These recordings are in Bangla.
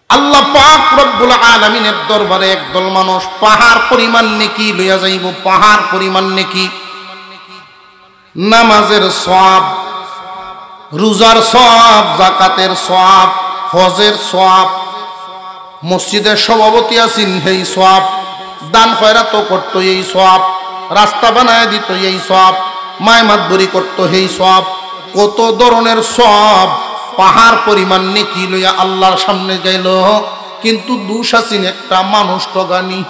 আল্লাহ পাক রব্বুল আলামিনের দরবারে একদল মানুষ পাহাড় পরিমাণ নেকি লইয়া যাইব, পাহাড় পরিমাণ নেকি। নামাজের সওয়াব, রোজার সওয়াব, যাকাতের সওয়াব, হজের সওয়াব, মসজিদের সভাপতি আছেন এই সওয়াব, দান খয়রাত করতো এই সওয়াব, রাস্তা বানায় দিত এই সওয়াব, মায়মাতবরি করতো এই সওয়াব, কত ধরনের সওয়াব পাহাড় পরিমাণ নেকি লইয়া আল্লাহর সামনে গেল। কিন্তু দোষ আছেন একটা, মানুষ ঠগানি।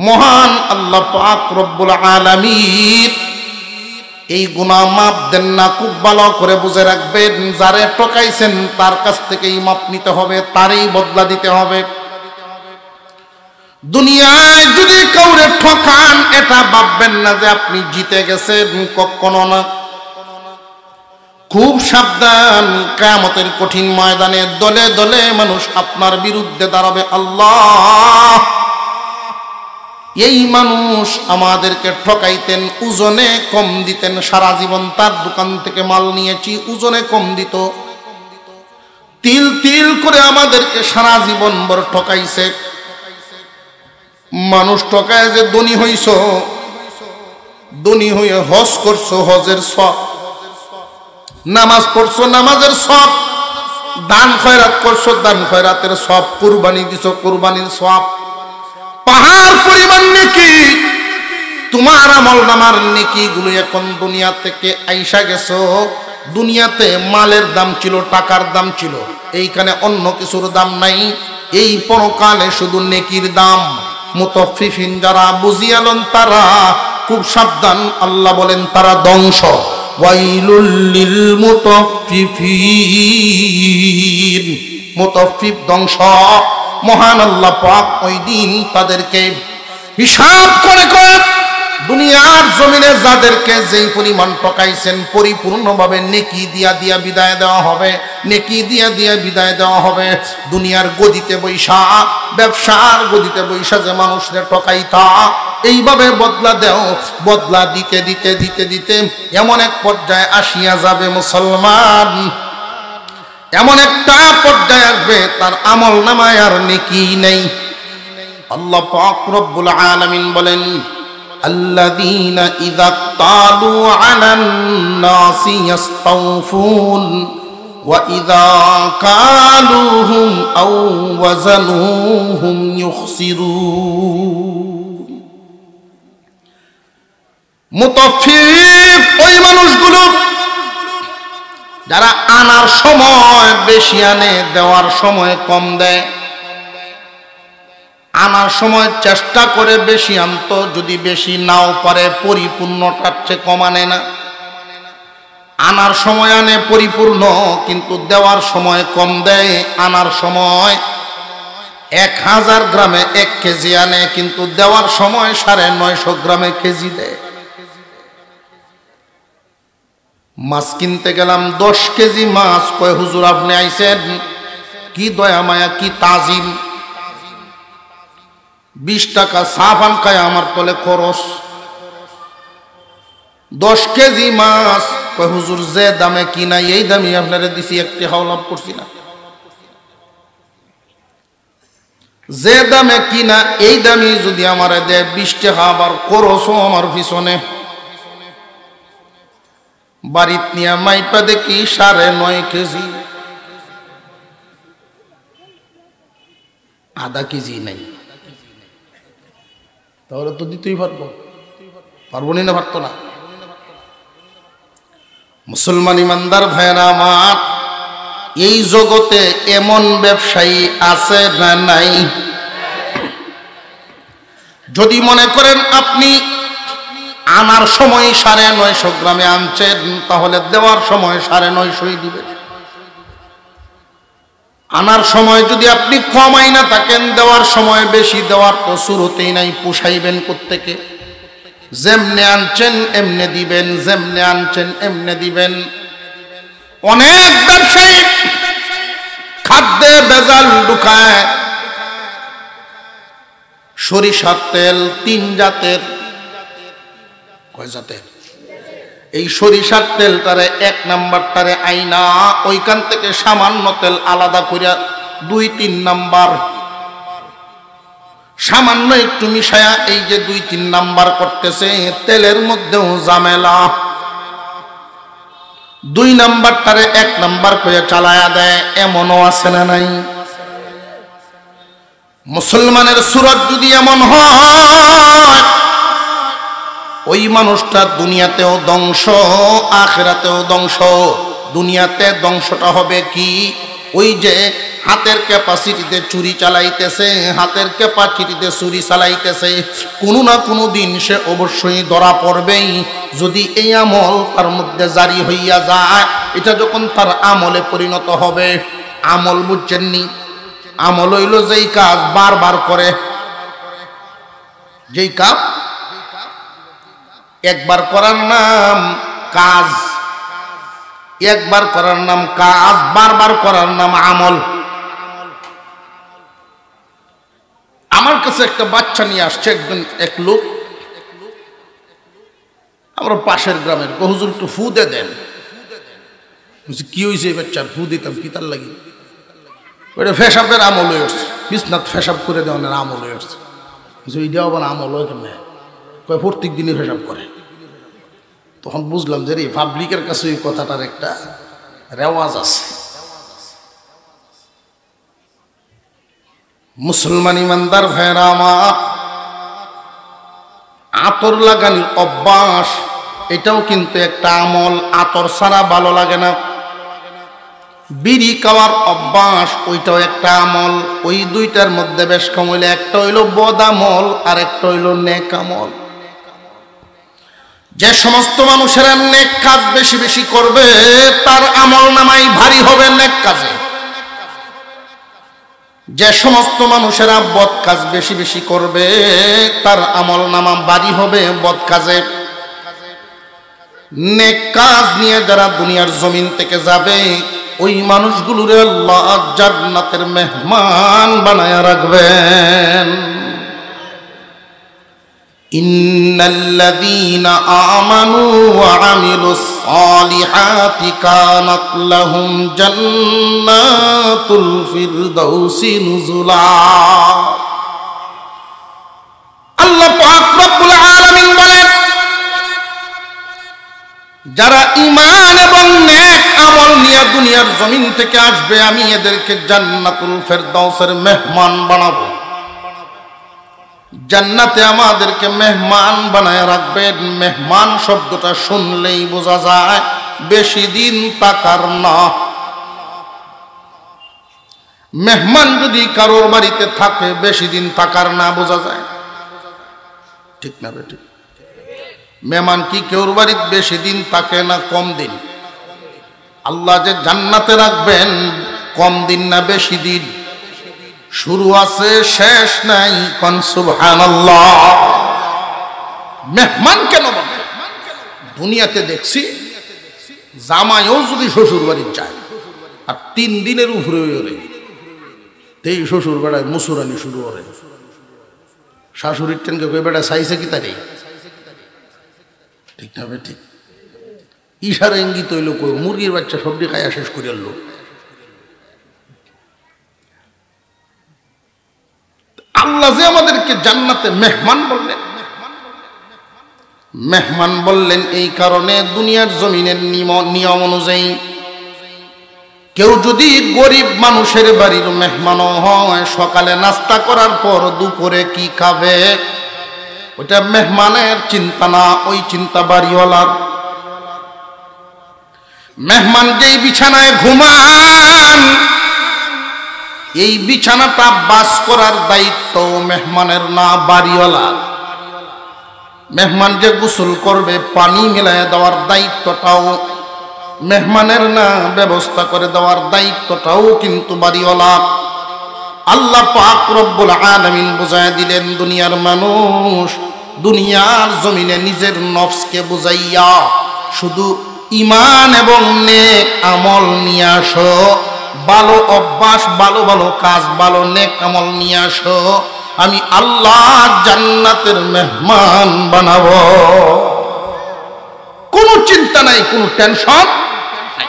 মহান আল্লাহ পাক রব্বুল আলামিন এই গুনাহ মাপ দেন না। খুব ভালো করে বুঝে রাখবেন, যারে ঠকাইছেন তার কাছ থেকেই মাপ নিতে হবে, তারই বদলা দিতে হবে। দুনিয়ায় যদি কাউরে ঠকান, এটা ভাববেন না যে আপনি জিতে গেছেন, কখনো না। খুব সাবধান, কিয়ামতের কঠিন ময়দানে দলে দলে মানুষ আপনার বিরুদ্ধে দাঁড়াবে। আল্লাহ, এই মানুষ আমাদেরকে ঠকাইতেন, ওজনে কম দিতেন, সারা জীবন তার দোকান থেকে মাল নিয়েছি, ওজনে কম দিত, তিল তিল করে আমাদেরকে সারা জীবন ভর ঠকাইছে। মানুষ ঠকায় যে ধনী হইছ, ধনী হয়ে হজ করছো, হজের সওয়াব, নামাজ পড়ছো, নামাজের সওয়াব, দান খয়রাত করছো, দান খয়রাতের সওয়াব, কুরবানি দিছো, কুরবানির সওয়াব, পাহাড় পরিমাণ নেকি। তোমার আমল নামার নেকি গুলো এখন দুনিয়া থেকে আইসা গেছো। দুনিয়াতে মালের দাম ছিল, টাকার দাম ছিল, এইখানে অন্য কিছুর দাম নাই। এই পরকালে শুধু নেকির দাম। মুতাফফিফিন যারা বুঝিয়ালন তারা খুব সাবধান, আল্লাহ বলেন তারা ধ্বংস। ওয়াইলুল লিল মুতাফফিফিন, মুতাফফিফ ধ্বংস। মহান আল্লাহ পাক ওই দিন তাদেরকে হিসাব করে করে দুনিয়ার জমিনে যাদেরকে যেই পরিমাণ ঠকাইছেন পরিপূর্ণভাবে নেকি দিয়া দিয়া বিদায় দেওয়া হবে, নেকি দিয়া দিয়া বিদায় দেওয়া হবে। দুনিয়ার গদিতে বৈশা, ব্যবসার গদিতে বৈশা যে মানুষরে ঠকাইতা, এইভাবে বদলা দেও, বদলা দিতে দিতে দিতে দিতে এমন এক পর্যায়ে আসিয়া যাবে মুসলমান, এমন একটা পর্যায়ে আসবে তার আমল নামায় আর নেকি নেই। আল্লাহ পাক রব্বুল আলামিন বলেন, আল্লাযীনা ইযা তালু আলান নাসি ইস্তাওফুন ওয়া ইযা কালুহুম আও ওয়াজানুহুম ইউখসিরুন। মুতাফফিফ ওই মানুষগুলো যারা আনার সময় বেশি আনে, দেওয়ার সময় কম দেয়। আনার সময় চেষ্টা করে বেশি আনতো, যদি বেশি নাও পারে পরিপূর্ণটার চেয়ে কম আনে না। আনার সময় আনে পরিপূর্ণ, কিন্তু দেওয়ার সময় কম দেয়। আনার সময় 1000 গ্রামে 1 কেজি আনে, কিন্তু দেওয়ার সময় 950 গ্রামে কেজি দেয়। মাছ কিনতে গেলাম, 10 কেজি মাছ, কয় হুজুর আপনি আইছেন, কি দয়া মায়া, কি তাজিম, 20 টাকা সাফান খায় আমার তলে খরচ। 10 কেজি মাছ, কয় হুজুর যে দামে কিনা এই দামই আপনারা দিছি, একটি হাও লাভ করছি না। যে দামে কিনা এই দামি যদি আমার দেয় 20 টাকা, আবার খরচও আমার পিছনে। বাড়িত নিয়ে মাইপা দেখি 9.5 কেজি, আধা কেজি নাই। তাহলে তো দিতেই পারবো, পারবো না, পারতো না। মুসলমান ইমানদার ভাইরা আমার, এই জগতে এমন ব্যবসায়ী আছে না নাই? যদি মনে করেন আপনি আনার সময় 950 গ্রামে আনছেন, তাহলে দেওয়ার সময় 950 দিবেন। আনার সময় যদি আপনি কম আইনা থাকেন, দেওয়ার সময় বেশি দেওয়ার তো শুরুতেই নাই, পুষাইবেন কোত্থেকে? যেমনে আনছেন এমনে দিবেন, যেমনে আনছেন এমনে দিবেন। অনেক ব্যবসায়ী খাদ্যে ভেজাল ঢুকায়। সরিষার তেল 3 জাতের, কয় জাতের? এই সরিষার তেলটারে 1 নাম্বারটারে আইনা ওইখান থেকে সামান্য তেল আলাদা করিয়া 2-3 নাম্বার, সামান্য একটু মিশায়া এই যে 2-3 নাম্বার করতেছে, তেলের মধ্যেও ঝামেলা। 2 নাম্বারটারে 1 নাম্বার করে চালায়া দেয়, এমনও আছে না নাই? মুসলমানের সুরত যদি এমন হয়, ওই মানুষটা দুনিয়াতেও ধ্বংস, আখিরাতেও ধ্বংস। দুনিয়াতে ধ্বংসটা হবে কি? ওই যে হাতের ক্যাপাসিটিতে চুরি চালাইতেছে, হাতের ক্যাপাসিটিতে চুরি চালাইতেছে, কোনো না কোনো দিন সে অবশ্যই ধরা পড়বেই। যদি এই আমল তার মধ্যে জারি হইয়া যায়, এটা যখন তার আমলে পরিণত হবে, আমল বুঝছেননি? আমল হইল যেই কাজ বারবার করে, যেই কাজ একবার করার নাম কাজ, একবার করার নাম কাজ, বারবার করার নাম আমল। আমার কাছে একটা বাচ্চা নিয়ে আসছে এক লোক, আমরা পাশের গ্রামের, হুজুর একটু ফু দে দেন। কি হয়েছে এই বাচ্চার? ফু দিতাম কি তার লাগি? ওইটা ফেসাবের আমল হয়ে উঠছে, বিছনাথ ফেসাব করে দেওয়ার আমল হয়ে উঠছে। এইটাও আবার আমল হয় কেন? কয় প্রত্যেক দিনই ফেসাব করে। তখন বুঝলাম যে রে, পাবলিকের কাছে এই কথাটার একটা রেওয়াজ আছে। মুসলমান ইমানদার ভাইরা আমার, আতর লাগানোর অভ্যাস, এটাও কিন্তু একটা আমল। আতর ছাড়া ভালো লাগে না। বিড়ি খাওয়ার অভ্যাস, ওইটাও একটা আমল। ওই দুইটার মধ্যে বেশ কম হইলে একটা হইল বদ আমল, আর একটা হইল নেক আমল। যে সমস্ত মানুষেরা নেক কাজ বেশি বেশি করবে, তার আমল নামাই ভারী হবে নেক কাজে। যে সমস্ত মানুষেরা বদ কাজ বেশি বেশি করবে, তার আমল নামা ভারী হবে বদ কাজে। নেক কাজ নিয়ে যারা দুনিয়ার জমিন থেকে যাবে, ওই মানুষগুলোরে আল্লাহ জান্নাতের মেহমান বানায়া রাখবেন। ইন্নাল্লাযীনা আমানু ওয়া আমিলুস সালিহাতি কানাত লাহুম জান্নাতুল ফিরদাউসি নুজুলা। আল্লাহ পাক রব্বুল আলামিন বলেন, যারা ঈমান এবং নেক আমল নিয়ে দুনিয়ার জমিন থেকে আসবে, আমি এদেরকে জান্নাতুল ফিরদাউসের মেহমান বানাবো। জান্নাতে আমাদেরকে মেহমান বানায় রাখবেন। মেহমান শব্দটা শুনলেই বোঝা যায় বেশি দিন থাকার না। মেহমান যদি কারোর বাড়িতে থাকে, বেশি দিন থাকার না বোঝা যায়, ঠিক না বেটি? মেহমান কি কেউর বাড়িতে বেশি দিন থাকে না কম দিন? আল্লাহ যে জান্নাতে রাখবেন, কম দিন না বেশি দিন? শুরু আছে শেষ নাই, কোন সুবহানাল্লাহ। মেহমান কেন বলে? দুনিয়াতে দেখছি জামাইও যদি শ্বশুর বাড়ি যায় আর 3 দিনের উপরে এই শ্বশুর বেড়ায় মুসুরানি শুরু করে, শাশুড়ির টেনকে কই বেড়া চাইছে কি তারে, ঠিক না বেঠিক? ইশারা ইঙ্গিত হইল কই মুরগির বাচ্চা সবজি খাইয়া শেষ করে আনলো। আল্লাহ যে আমাদেরকে জান্নাতে মেহমান বললেন, মেহমান বললেন এই কারণে, দুনিয়ার জমিনের নিয়ম অনুযায়ী কেউ যদি গরিব মানুষের বাড়ির মেহমানও হয়, সকালে নাস্তা করার পর দুপুরে কি খাবে ওটা মেহমানের চিন্তা না, ওই চিন্তা বাড়িওয়ালার। মেহমান যেই বিছানায় ঘুমান, এই বিছানাটা বাস করার দায়িত্ব মেহমানের না, বাড়িওয়ালার। মেহমান যে গোসল করবে, পানি মিলাইয়া দেওয়ার দায়িত্বটাও মেহমানের না, ব্যবস্থা করে দেওয়ার দায়িত্বটাও কিন্তু বাড়িওয়ালা। আল্লাহ পাক রব্বুল আলামিন বুঝায় দিলেন, দুনিয়ার মানুষ দুনিয়ার জমিনে নিজের নফসকে বুঝাইয়া শুধু ঈমান এবং নেক আমল নিয়ে আসো, ভালো অভ্যাস, ভালো ভালো কাজ, ভালো নেক আমল নিয়ে আসো, আমি আল্লাহ জান্নাতের মেহমান বানাবো। কোনো চিন্তা নাই, কোনো টেনশন নাই।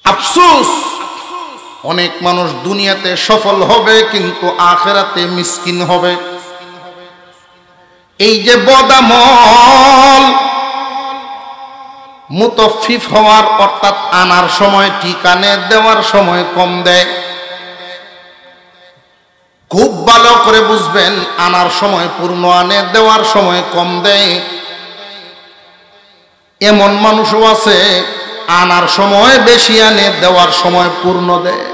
আফসোস অনেক মানুষ দুনিয়াতে সফল হবে কিন্তু আখিরাতে মিসকিন হবে। এই যে বদামল মুতাফফিফ হওয়ার অর্থাৎ আনার সময় ঠিকানে দেওয়ার সময় কম দেয়। খুব ভালো করে বুঝবেন, আনার সময় পূর্ণ আনে, দেওয়ার সময় কম দেয়। এমন মানুষও আছে আনার সময় বেশি আনে, দেওয়ার সময় পূর্ণ দেয়।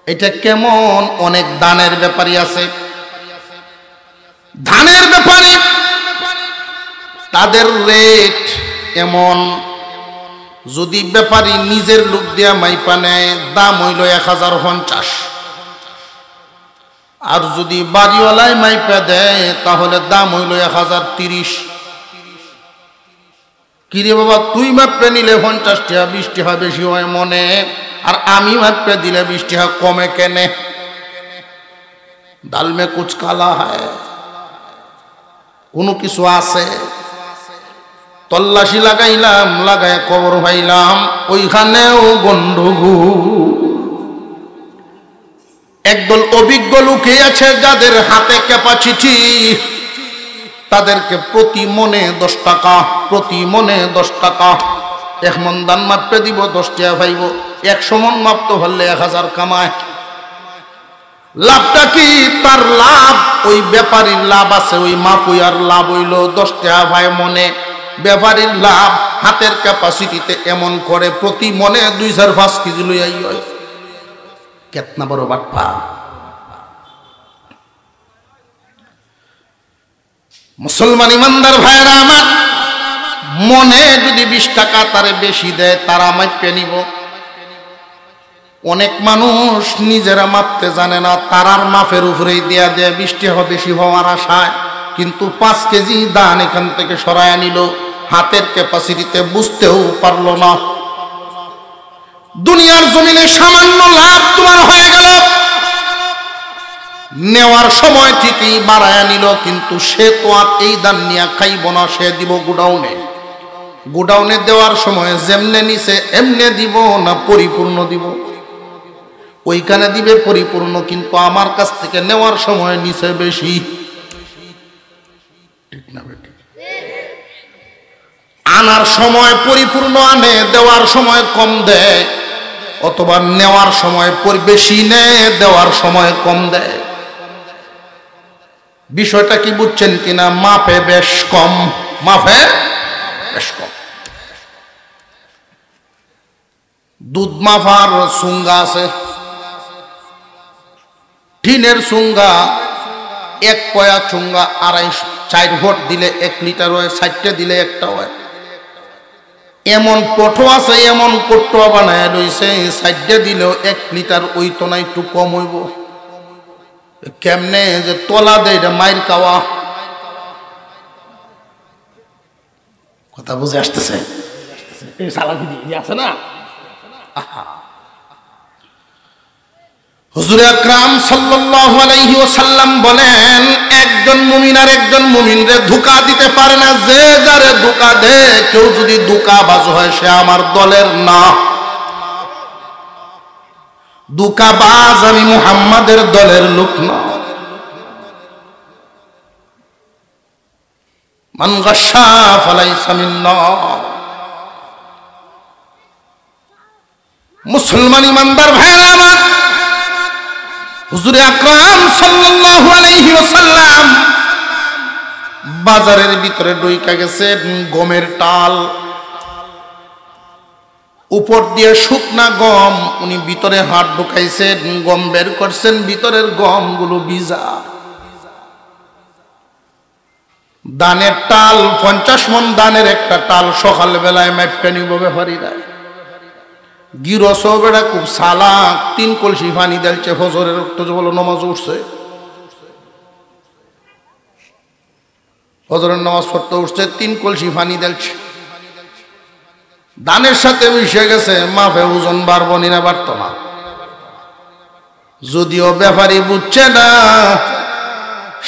এটা কেমন? অনেক দানের ব্যাপারী আছে, ধানের ব্যাপারী, তাদের রেট এমন, যদি ব্যাপারী নিজের লোক দিয়া মাইপা নেয় দাম হইল 1050, আর যদি বাড়িওয়ালায় মাইপা দেয় তাহলে দাম হইল 1030। কিরে বাবা, তুই মাপে নিলে 50 টাকা 20 টাকা বেশি হয় মনে, আর আমি মাপে দিলে 20 টাকা কমে কেনে? ডাল মে কুছ কালা হয়, কোনো কিছু আছে। তল্লাশি লাগাইলাম, লাগায় কবর ভাইলাম, ওইখানেও গন্ডগোল। একদল অভিজ্ঞ লোকে আছে যাদের হাতে ক্যাপাসিটি, তাদেরকে প্রতি মনে 10 টাকা, প্রতি মনে 10 টাকা। 1 মন ধান মাপতে দিব 10 টাকা পাইব, 100 মন মাপতে পারলে 1000 কামায়। লাভটা কি? তার লাভ, ওই ব্যাপারীর লাভ আছে, ওই মাপুয়ার লাভ হইল 10 টাকা ভাই মনে। ব্যাপারীর লাভ হাতের ক্যাপাসিটিতে এমন করে প্রতি মনে 2-5 কেজি লইয়াই হয়। কেতনা বড় বাটপা! মুসলমান ইমানদার ভাইরা আমার, মনে যদি 20 টাকা তারে বেশি দেয় তারা মাপে নিব। অনেক মানুষ নিজেরা মাপতে জানে না, তারার মাপের উপরেই দেয়া দেয় 20 টাকা বেশি হওয়ার আশায়, কিন্তু 5 কেজি দান এখান থেকে সরায় নিল, হাতের ক্যাপাসিটিতে বুঝতেও পারলো না। দুনিয়ার জমিনে সামান্য লাভ তোমার হয়ে গেল, নেওয়ার সময় ঠিকই বাড়ায়া নিল, কিন্তু সে তো আর এই দান নিয়ে খাইব না, সে দিব গোডাউনে। গোডাউনে দেওয়ার সময় যেমনে নিছে এমনে দিব না পরিপূর্ণ দিব? ওইখানে দিবে পরিপূর্ণ, কিন্তু আমার কাছ থেকে নেওয়ার সময় নিছে বেশি। ঠিক না বেটি? আনার সময় পরিপূর্ণ আনে, দেওয়ার সময় কম দেয়, অথবা নেওয়ার সময় বেশি নেয়, দেওয়ার সময় কম দেয়। বিষয়টা কি বুঝছেন কিনা? মাপে বেশ কম, মাপে বেশ কম। দুধ মাপার সুঙ্গা আছে, টিনের সুঙ্গা, 1 পয়া চুঙ্গা 2.5-4 ভোট দিলে 1 লিটার হয়, 60টা দিলে 1টা হয়। এমন পটো আছে, এমন পট্টোয়া বানায় রয়েছে, 60টা দিলেও 1 লিটার ওই তো না, একটু কম হইব। কেমনে যে তলা দেয়, এটা মায়ের খাওয়া। কথা বুঝে আসতেছে? আছে না? হুজুর আকরাম সাল্লাল্লাহু আলাইহি ওয়াসাল্লাম বলেন, একজন মুমিন আর একজন মুমিনরে ধোঁকা দিতে পারে না। যে যারে ধোঁকা দেয়, কেউ যদি ধোঁকাবাজ হয় সে আমার দলের না। ধোঁকাবাজ আমি মুহাম্মাদের দলের লোক না। মান গাশা ফালাইসা মিন্না। মুসলমান ইমানদার ভাইরা আমার, হুজুর আকরাম সাল্লাল্লাহু আলাইহি ওয়াসাল্লাম বাজারের ভিতরে ঢুইকা গেছে, গমের টাল, উপর দিয়ে শুকনা গম, উনি ভিতরে হাত ঢুকাইছেন, গম বের করছেন, ভিতরের গমগুলো ভিজা। দানের টাল 50 মন দানের একটা টাল সকাল বেলায় মাপতে নিব ব্যাপারীরা। গিরসও বেড়া খুব সালাক, 3 কলসি পানি দিলছে, ফজরের রক্ত বলো নামাজ উঠছে, ফজরের নামাজ পড়তে উঠছে, 3 কলসি পানি দিলছে। দানের সাথে মিশে গেছে, মাপে ওজন বাড়বো না, বাড়ত না। যদিও ব্যাপারী বুঝছে না,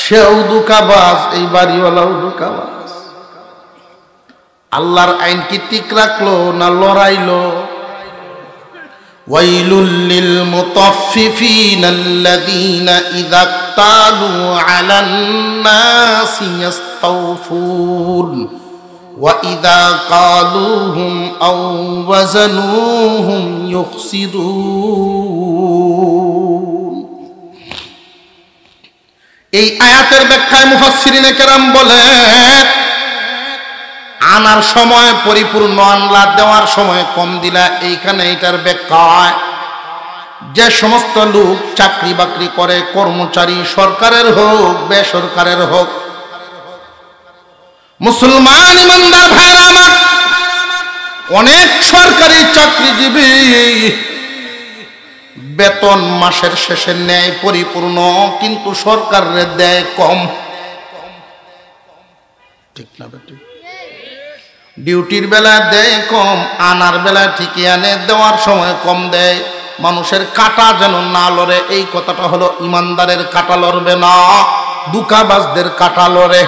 সেও ধোঁকাবাজ, এই বাড়িওয়ালাও ধোঁকাবাজ। আল্লাহর আইন কি ঠিক রাখলো না লড়াইলো? ওয়াইলুল লিল মুতাফফিফিনা আল্লাযীনা ইযা ইক্তালু আলান নাসি ইস্তাওফুন ওয়া ইযা কালুহুম আও ওয়াজানুহুম ইউখসিরুন। এই আয়াতের ব্যাখ্যায় মুফাসসিরিনে কেরাম বলেন, আনার সময় পরিপূর্ণ আনলা, দেওয়ার সময় কম দিলা। এইখানে এটার ব্যাখ্যা, যে সমস্ত লোক চাকরি বাকরি করে, কর্মচারী সরকারের হোক বেসরকারের হোক, মুসলমান ইমানদার ভাইরা আমার, অনেক সরকারি চাকরিজীবী বেতন মাসের শেষে নেয় পরিপূর্ণ, কিন্তু সরকারের দেয় কম। ঠিক না বেটি? ডিউটির বেলা দেয় কম, আনার বেলা ঠিকই আনে, দেওয়ার সময় কম দেয়। মানুষের কাটা যেন না লড়ে, এই কথাটা হলো ইমানদারের কাটা লড়বে না, দুকাবাজদের কাটা লড়ে।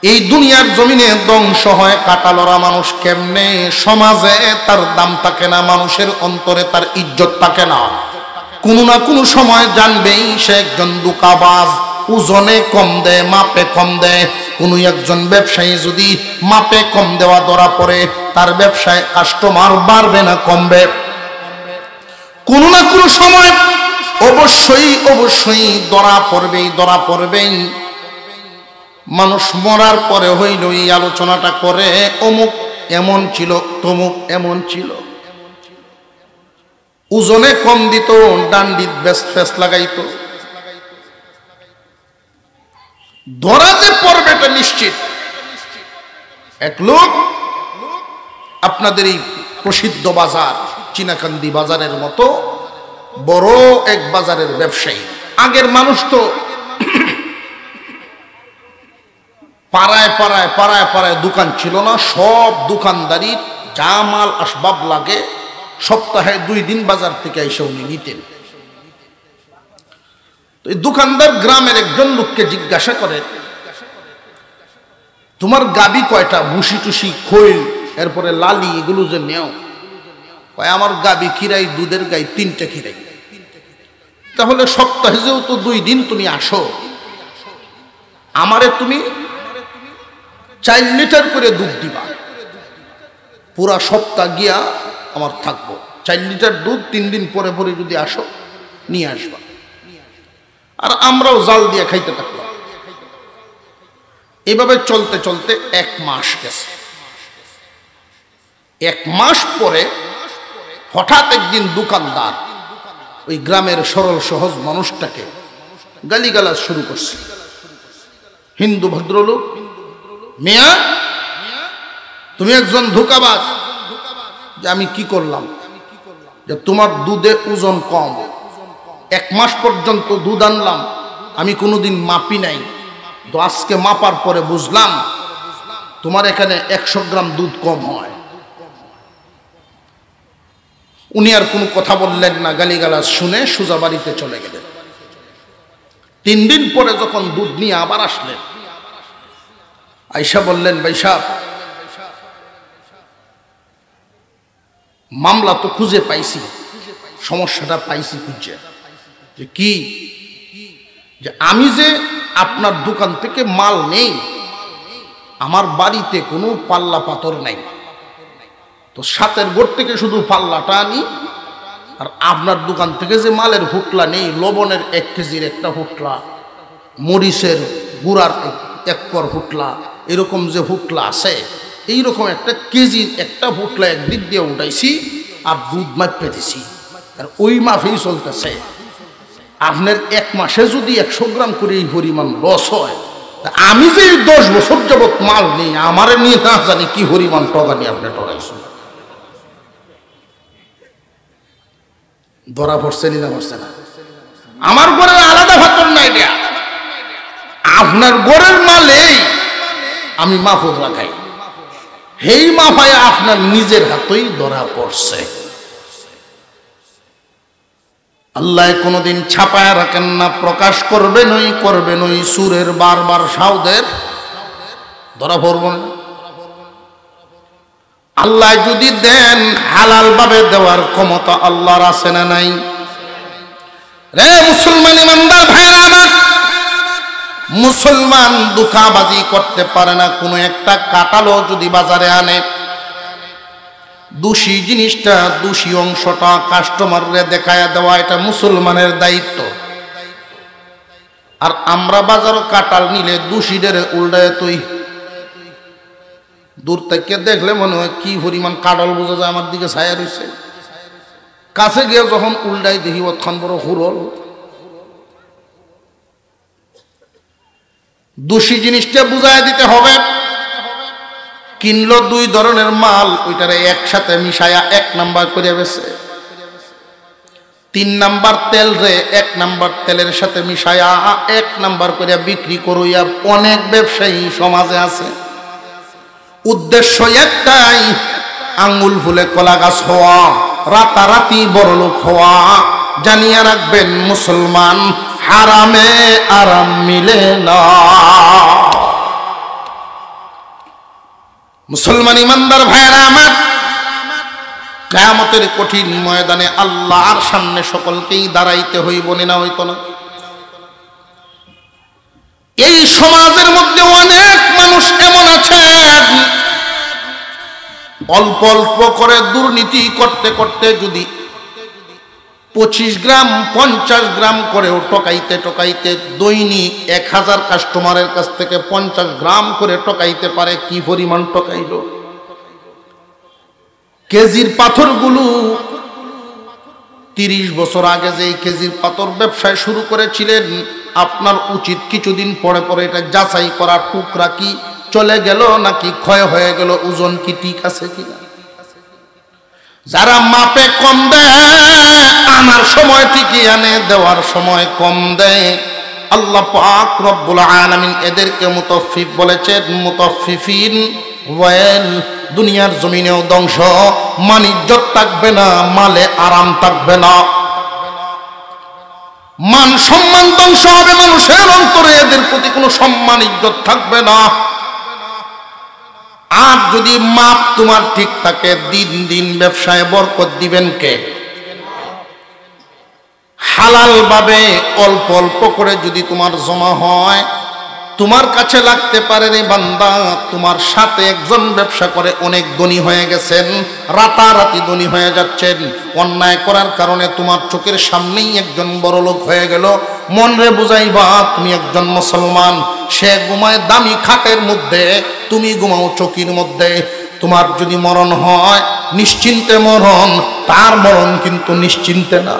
এই দুনিয়ার জমিনে ধ্বংস হয় কাটা লড়া মানুষ। কেমনে? সমাজে তার দাম থাকে না, মানুষের অন্তরে তার ইজ্জত থাকে না। কোনো না কোনো সময় জানবেই সে একজন দুকাবাজ, ওজনে কম দেয়, মাপে কম দেয়। কোনো একজন ব্যবসায়ী যদি মাপে কম দেওয়া ধরা পড়ে, তার ব্যবসায় কাস্টমার বাড়বে না কমবে। কোনো না কোনো সময় অবশ্যই অবশ্যই ধরা পড়বেই। মানুষ মরার পরে হইল এই আলোচনাটা করে, অমুক এমন ছিল, তমুক এমন ছিল। ওজনে কম দিত, ডান্ডিত ফেস লাগাইতো। ধরা যে পড়বে এটা নিশ্চিত। এক লোক আপনাদের এই প্রসিদ্ধ বাজার চিনাকান্দি বাজারের মতো বড় এক বাজারের ব্যবসায়ী। আগের মানুষ তো পাড়ায় পাড়ায় দোকান ছিল না, সব দোকানদারি যা মাল আসবাব লাগে সপ্তাহে 2 দিন বাজার থেকে এসে উনি নিতেন। তো এই দোকানদার গ্রামের একজন লোককে জিজ্ঞাসা করে, তোমার গাবি কয়টা? ভুসি টুসি খৈল এরপরে লালি এগুলো যে নেও। কয় আমার গাবি খিরাই, দুধের গাই 3টে খিরাই। তাহলে সপ্তাহে যেহেতু 2 দিন তুমি আসো, আমারে তুমি 4 লিটার করে দুধ দিবা, পুরা সপ্তাহ গিয়া আমার থাকবো। 4 লিটার দুধ 3 দিন পরে পরে যদি আসো নিয়ে আসবা। আর আমরাও জাল দিয়ে খাইতে থাকলাম। এভাবে চলতে চলতে 1 মাস গেছে। 1 মাস পরে হঠাৎ একদিন দোকানদার ওই গ্রামের সরল সহজ মানুষটাকে গালিগালাজ শুরু করছে। হিন্দু ভদ্রলোক, মিয়া তুমি একজন ধোঁকাবাজ। যে আমি কি করলাম? যে তোমার দুধে ওজন কম, 1 মাস পর্যন্ত দুধ আনলাম, আমি কোনোদিন মাপি নাই, তো আজকে মাপার পরে বুঝলাম তোমার এখানে 100 গ্রাম দুধ কম হয়। উনি আর কোনো কথা বললেন না, গালিগালাজ শুনে সোজা বাড়িতে চলে গেলেন। 3 দিন পরে যখন দুধ নিয়ে আবার আসলেন, আয়শা বললেন, ভাই সাহেব মামলা তো খুঁজে পাইছি, সমস্যাটা পাইছি খুঁজে। যে কি? যে আমি যে আপনার দোকান থেকে মাল নেই, আমার বাড়িতে কোনো পাল্লা পাথর নাই, তো সাতের গোড় থেকে শুধু পাল্লাটা আনি, আর আপনার দোকান থেকে যে মালের হুটলা নেই, লবণের 1 কেজির একটা হুটলা, মরিচের গুঁড়ার 1 পর হুটলা, এরকম যে হুটলা আছে, এইরকম একটা কেজির একটা হুটলা একদিক দিয়ে উঠাইছি আর দুধ মাপে দিছি, আর ওই মাফেই চলতেছে। আপনার 1 মাসে যদি 100 গ্রাম করে এই পরিমাণ লস হয়, আমি যে 10 বছর যাবৎ মাল নেই, আমারে নিয়ে না জানি কি পরিমাণ টাকা নিয়ে আপনি টকাইছেন। ধরা পড়ছে না পড়ছে না? আমার ঘরের আলাদা ভাতর নাই দেয়া, আপনার ঘরের মালেই আমি মাফুদ রাখাই, সেই মাফায় আপনার নিজের হাতেই ধরা পড়ছে। আল্লাহ কোনদিন ছাপায় রাখেন না, প্রকাশ করবেন ওই সুরের বারবার সাউদের ধরা পড়ব না। আল্লাহ যদি দেন, হালাল ভাবে দেওয়ার ক্ষমতা আল্লাহর আছে না নাই? রে মুসলমান ইমানদার ভাইরা আমার, মুসলমান দুঃখাবাজি করতে পারে না। কোনো একটা কাঁঠালও যদি বাজারে আনে, দোষী জিনিসটা, দোষী অংশটা কাস্টমাররে দেখায় দেওয়া, এটা মুসলমানের দায়িত্ব। আর আমরা বাজারও কাঁঠাল নিলে দোষীদের উল্টায় তুই দূর থেকে দেখলে মনে হয় কি পরিমাণ কাঁঠাল বোঝা যায় আমার দিকে ছায়া রয়েছে। কাছে গিয়ে যখন উল্টাই দেখি অতক্ষণ বড় হুরল। দোষী জিনিসটা বুঝাই দিতে হবে। কিনলো দুই ধরনের মাল, ওইটারে একসাথে মিশায়া এক নাম্বার করে বেছে, 3 নাম্বার তেল রে 1 নাম্বার তেলের সাথে মিশায়া 1 নাম্বার করে বিক্রি করইয়া অনেক ব্যবসায়ী সমাজে আছে। উদ্দেশ্য একটাই, আঙ্গুল ফুলে কলা গাছ হওয়া, রাতারাতি বড়লোক হওয়া। জানিয়ে রাখবেন মুসলমান, হারামে আরাম মিলে না। মুসলমান ইমানদার ভাইরা আমার, কিয়ামতের কঠিন ময়দানে আল্লাহর সামনে সকলকেই দাঁড়াইতে হইব, না হইতো না? এই সমাজের মধ্যে অনেক মানুষ এমন আছেন, অল্প অল্প করে দুর্নীতি করতে করতে যদি 25 গ্রাম 50 গ্রাম করেও টকাইতে টকাইতে দৈনিক 1000 কাস্টমারের কাছ থেকে 50 গ্রাম করে টকাইতে পারে, কি পরিমাণ টকাইল? কেজির পাথরগুলো 30 বছর আগে যে কেজির পাথর ব্যবসায় শুরু করেছিলেন, আপনার উচিত কিছুদিন পরে পরে এটা যাচাই করা, টুকরা কি চলে গেল নাকি ক্ষয় হয়ে গেল, ওজন কি ঠিক আছে কিনা। যারা মাপে কম দেয়, আনার সময় ঠিকই আনে, দেওয়ার সময় কম দেয়, আল্লাহ পাক রব্বুল আলামিন এদেরকে মুতাফফিফ বলেছেন। মুতাফফিফিন ওয়াল, দুনিয়ার জমিনেও ধ্বংস, মান ইজ্জত থাকবে না, মালে আরাম থাকবে না, মান সম্মান ধ্বংস হবে মানুষের অন্তরে, এদের প্রতি কোনো সম্মান ইজ্জত থাকবে না। আর যদি মাপ তোমার ঠিক থাকে, দিন দিন ব্যবসায় বরকত দিবেন কে? হালাল ভাবে অল্প অল্প করে যদি তোমার জমা হয়, তোমার কাছে লাগতে পারে রে বান্দা, তোমার সাথে একজন ব্যবসা করে অনেক ধনী হয়ে গেছেন, রাতারাতি ধনী হয়ে যাচ্ছেন। অন্যায় করার কারণে তোমার চোখের সামনেই একজন বড় লোক হয়ে গেল। মন রে বুঝাইবা, তুমি একজন মুসলমান, সে ঘুমায় দামি খাটের মধ্যে, তুমি ঘুমাও চৌকির মধ্যে। তোমার যদি মরণ হয়, নিশ্চিন্তে মরণ, তার মরণ কিন্তু নিশ্চিন্তে না।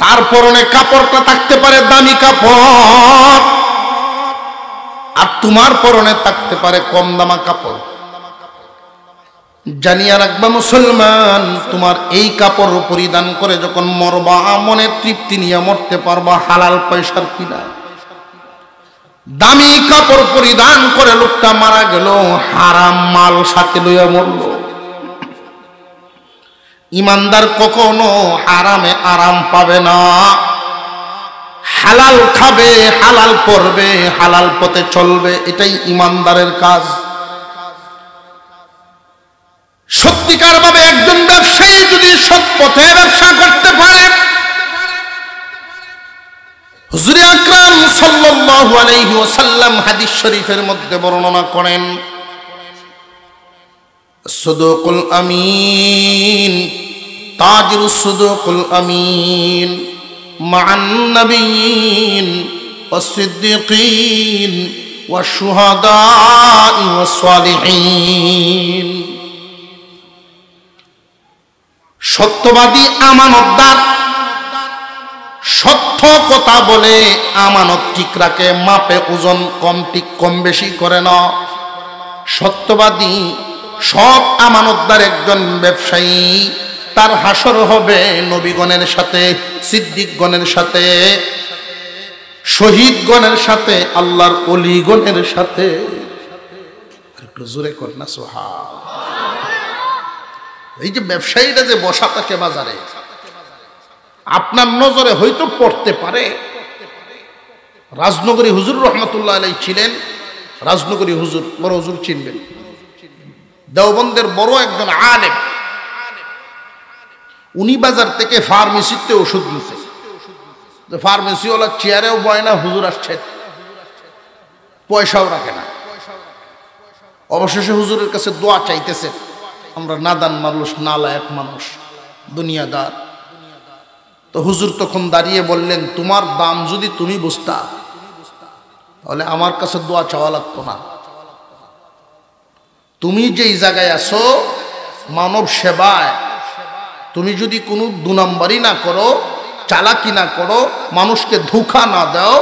তার পরনে কাপড়টা থাকতে পারে দামি কাপড়, আর তোমার পরনে থাকতে পারে কম দামা কাপড়। জানিয়া রাখবা মুসলমান, তোমার এই কাপড় পরিধান করে যখন মরবা, মনে তৃপ্তি নিয়ে মরতে পারবা, হালাল পয়সার কিনা। দামি কাপড় পরিধান করে লোকটা মারা গেল, হারাম মাল সাথে লইয়া মরল। ইমানদার কখনো হারামে আরাম পাবে না, হালাল খাবে, হালাল পরবে, হালাল পথে চলবে, এটাই ইমানদারের কাজ। সত্যিকার ভাবে একজন ব্যবসায়ী যদি সৎ পথে ব্যবসা করতে পারে, হুজুর আকরাম সাল্লাল্লাহু আলাইহি ওয়াসাল্লাম হাদিস শরীফের মধ্যে বর্ণনা করেন, সুদুকুল আমিন, তাজিরুস সুদুকুল আমিন মা'আন নাবিয়্যিন ওয়াস সিদ্দিকিন ওয়াশ শুহাদা'i ওয়াস সালিহিন। সত্যবাদী আমানতদার, সত্য কথা বলে, আমানত ঠিক রাখে, মাপে ওজন কম বেশি করে না। সত্যবাদী সৎ আমানতদার একজন ব্যবসায়ী, তার হাসর হবে নবীগণের সাথে, সিদ্দিকগণের সাথে, শহীদগণের সাথে, আল্লাহর ওলিগণের সাথে। একটু জোরে কর না সুবহান। এই যে ব্যবসায়ীরা যে বসা থাকে বাজারে, আপনার নজরে হয়তো পড়তে পারে, রাজনগরী হুজুর রহমতুল্লাহ আলাইহি ছিলেন। রাজনগরী হুজুর, বড় হুজুর চিনবেন, দেওবন্দের বড় একজন আলেম, উনি বাজার থেকে ফার্মেসিতে ওষুধ নিছে। ফার্মেসিওয়ালা চেয়ারেও বয় না, হুজুর আসছে, পয়সাও রাখে না। অবশেষে হুজুরের কাছে দোয়া চাইতেছে। আমরা নাদান মানুষ, নালায়েক মানুষ, দুনিয়াদার। তো হুজুর তখন দাঁড়িয়ে বললেন, তোমার দাম যদি তুমি বুঝতা তাহলে আমার কাছে দোয়া চাওয়া লাগতো না। তুমি যেই জায়গায় আছো মানব সেবায়, তুমি যদি কোনো 2 নম্বরই না করো, চালাকি না করো, মানুষকে ধোঁকা না দাও,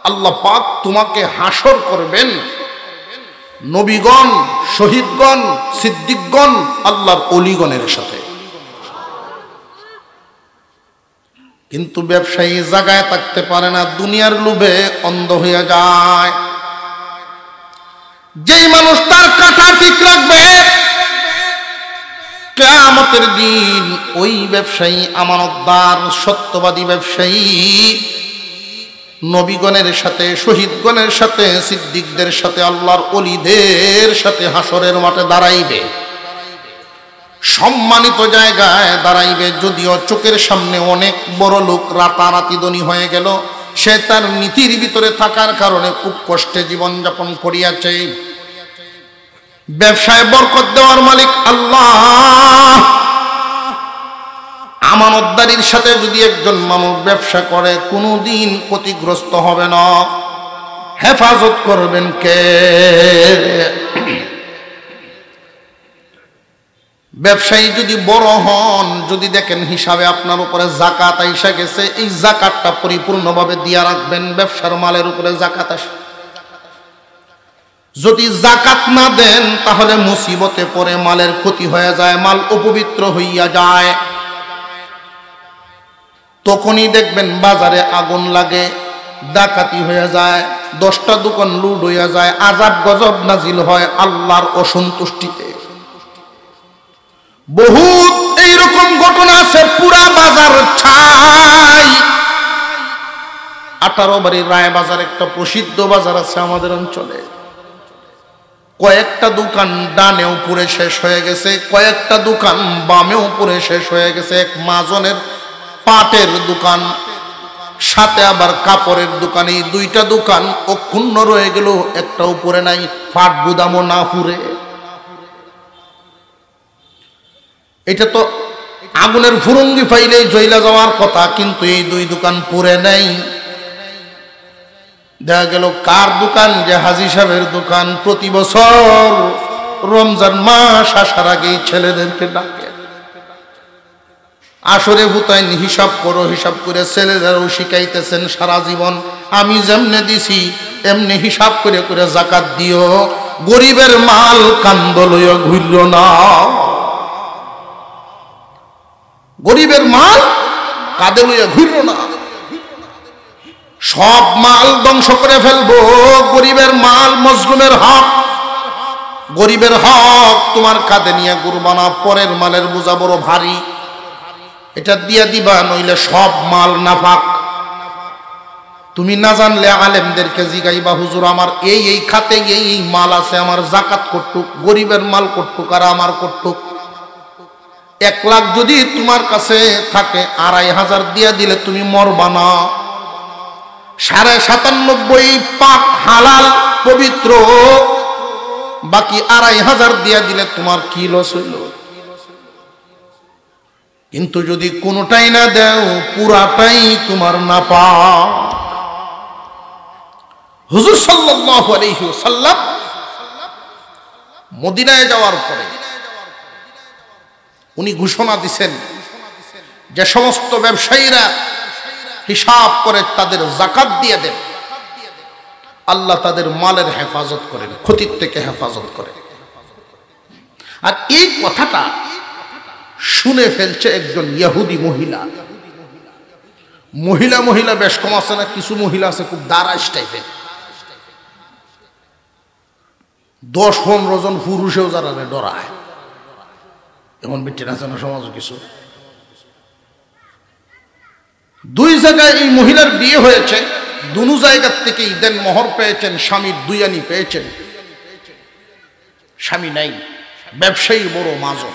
আল্লাহ পাক তোমাকে হাসর করবেন নবীগণ, শহীদগণ, সিদ্দিকগণ, আল্লাহর ওলিগণের সাথে। কিন্তু ব্যবসায়ী জায়গায় থাকতে পারে না, দুনিয়ার লোভে অন্ধ হয়ে যায়। যেই মানুষ তার কাঁথা ঠিক রাখবে, কিয়ামতের দিন ওই ব্যবসায়ী আমানতদার, সত্যবাদী ব্যবসায়ী নবীগণের সাথে, শহীদগণের সাথে, সিদ্দিকদের সাথে, আল্লাহর ওলিদের সাথে হাসরের মাঠে দাঁড়াইবে, সম্মানিত জায়গায় দাঁড়াইবে। যদিও চোখের সামনে অনেক বড় লোক রাতারাতি ধনী হয়ে গেল, সে তার নীতির ভিতরে থাকার কারণে খুব কষ্টে জীবনযাপন করিয়াছে। ব্যবসায় বরকত দেওয়ার মালিক আল্লাহ। আমানতদারির সাথে যদি একজন মানুষ ব্যবসা করে, কোনোদিন ক্ষতিগ্রস্ত হবে না। হেফাজত করবেন কে? ব্যবসায়ী যদি বড় হন, যদি দেখেন হিসাবে আপনার উপরে যাকাত আইসা গেছে, এই যাকাতটা পরিপূর্ণভাবে দিয়া রাখবেন। ব্যবসার মালের উপরে যাকাত আসে, যদি যাকাত না দেন তাহলে মুসিবতে পড়ে, মালের ক্ষতি হয়ে যায়, মাল অপবিত্র হইয়া যায়। তখনই দেখবেন বাজারে আগুন লাগে, ডাকাতি হয়ে যায়, 10টা দোকান লুট হইয়া যায়, আযাব গজব নাজিল হয় আল্লাহর অসন্তুষ্টিতে। বহুত এইরকম ঘটনা আছে, পুরা বাজার ছাই। 18 বাড়ির রায় বাজার একটা প্রসিদ্ধ বাজার আছে আমাদের অঞ্চলে। কয়েকটা দোকান ডানেও পুরে শেষ হয়ে গেছে, কয়েকটা দোকান বামেও পুরে শেষ হয়ে গেছে। এক মাজনের পাটের দোকান, সাথে আবার কাপড়ের দোকান, এই 2টা দোকান অক্ষুণ্ণ রয়ে গেল, একটা উপরে নাই, পাট গুদামও না পুরে। এটা তো আগুনের ফুরঙ্গি পাইলেই জ্বলা যাওয়ার কথা, কিন্তু এই 2 দোকান পুরে নাই। দেখা গেল কার দোকান? যে হাজী সাহেবের দোকান। প্রতি বছর রমজান মাস আসার আগে ছেলেদেরকে ডাকে, আসরে হুতাইন হিসাব করো, হিসাব করে ছেলেদেরও শিখাইতেছেন সারা জীবন, আমি যেমনে দিছি এমনি হিসাব করে করে যাকাত দিও, গরিবের মাল কান্দ লইয়া ঘুরল না। গরিবের মাল কাঁধে লইয়া ঘুরল না। সব মাল ধ্বংস করে ফেলবো, গরিবের মাল, মজলুমের হক, গরিবের হক তোমার কাঁধে নিয়ে ঘুরবা না। পরের মালের বোঝা বড় ভারী, এটা দিয়া দিবা, নইলে সব মাল নাফাক। তুমি না জানলে আলেমদেরকে জিগাইবা, হুজুর আমার এই এই খাতে এই এই মাল আছে, আমার যাকাত করতুক, গরিবের মাল করতুক আর আমার করতুক। 1 লাখ যদি তোমার কাছে থাকে, 2,500 দিয়া দিলে তুমি মরবা না। 97.5 পাক হালাল পবিত্র, বাকি 2,500 দিয়া দিলে তোমার কি লস হইল? কিন্তু যদি কোনোটাই না দাও, পুরাটাই তোমার না পাও। হুজুর সাল্লাল্লাহু আলাইহি ওয়াসাল্লাম মদিনায় যাওয়ার পরে উনি ঘোষণা দিয়েছেন যে সমস্ত ব্যবসায়ীরা হিসাব করে তাদের যাকাত দিয়ে দেন, আল্লাহ তাদের মালের হেফাজত করেন, ক্ষতির থেকে হেফাজত করেন। আর এই কথাটা শুনে ফেলছে একজন ইহুদি মহিলা। মহিলা বেশ কম আছে না? কিছু মহিলা আছে খুব দারাজ টাইপের, 10-15 জন পুরুষেও যারা ডরায়, এমন বিটির আছে না সমাজে কিছু। 2 জায়গায় এই মহিলার বিয়ে হয়েছে, দুনো জায়গার থেকে ঈদের মোহর পেয়েছেন, স্বামীর 2 আনি পেয়েছেন। স্বামী নাই, ব্যবসায়ী বড় মাজন।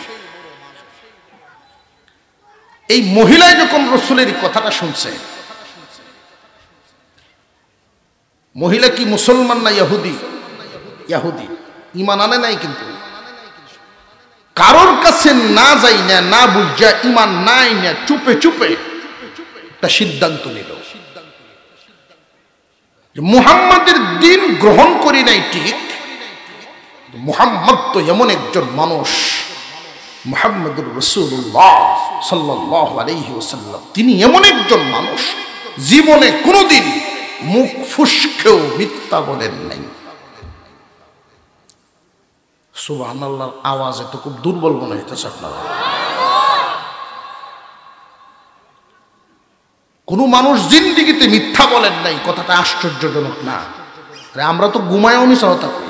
এই মহিলায় যখন রাসূলের কথাটা শুনছে, মহিলা কি মুসলমান না ইহুদি? ইহুদি, ঈমান আনে নাই, কিন্তু কারোর কাছে না যাই না, না বুঝা, ঈমান নাই না, চুপে চুপে একটা সিদ্ধান্ত নিল যে মুহাম্মাদের দিন গ্রহণ করি নাই ঠিক, মুহাম্মদ তো এমন একজন মানুষ, মুহাম্মদুর রাসূলুল্লাহ সাল্লাল্লাহু আলাইহি ওয়াসাল্লাম, তিনি এমন একজন মানুষ জীবনে কোনোদিন মুখ ফুসকেও মিথ্যা বলেন নাই। সুবহানাল্লাহর আওয়াজ এত খুব দুর্বল মনে হইতেছে আপনারা। কোন মানুষ জিন্দেগিতে মিথ্যা বলেন নাই, কথাটা আশ্চর্যজনক না? আমরা তো ঘুমায়ও মিছা কথা কই,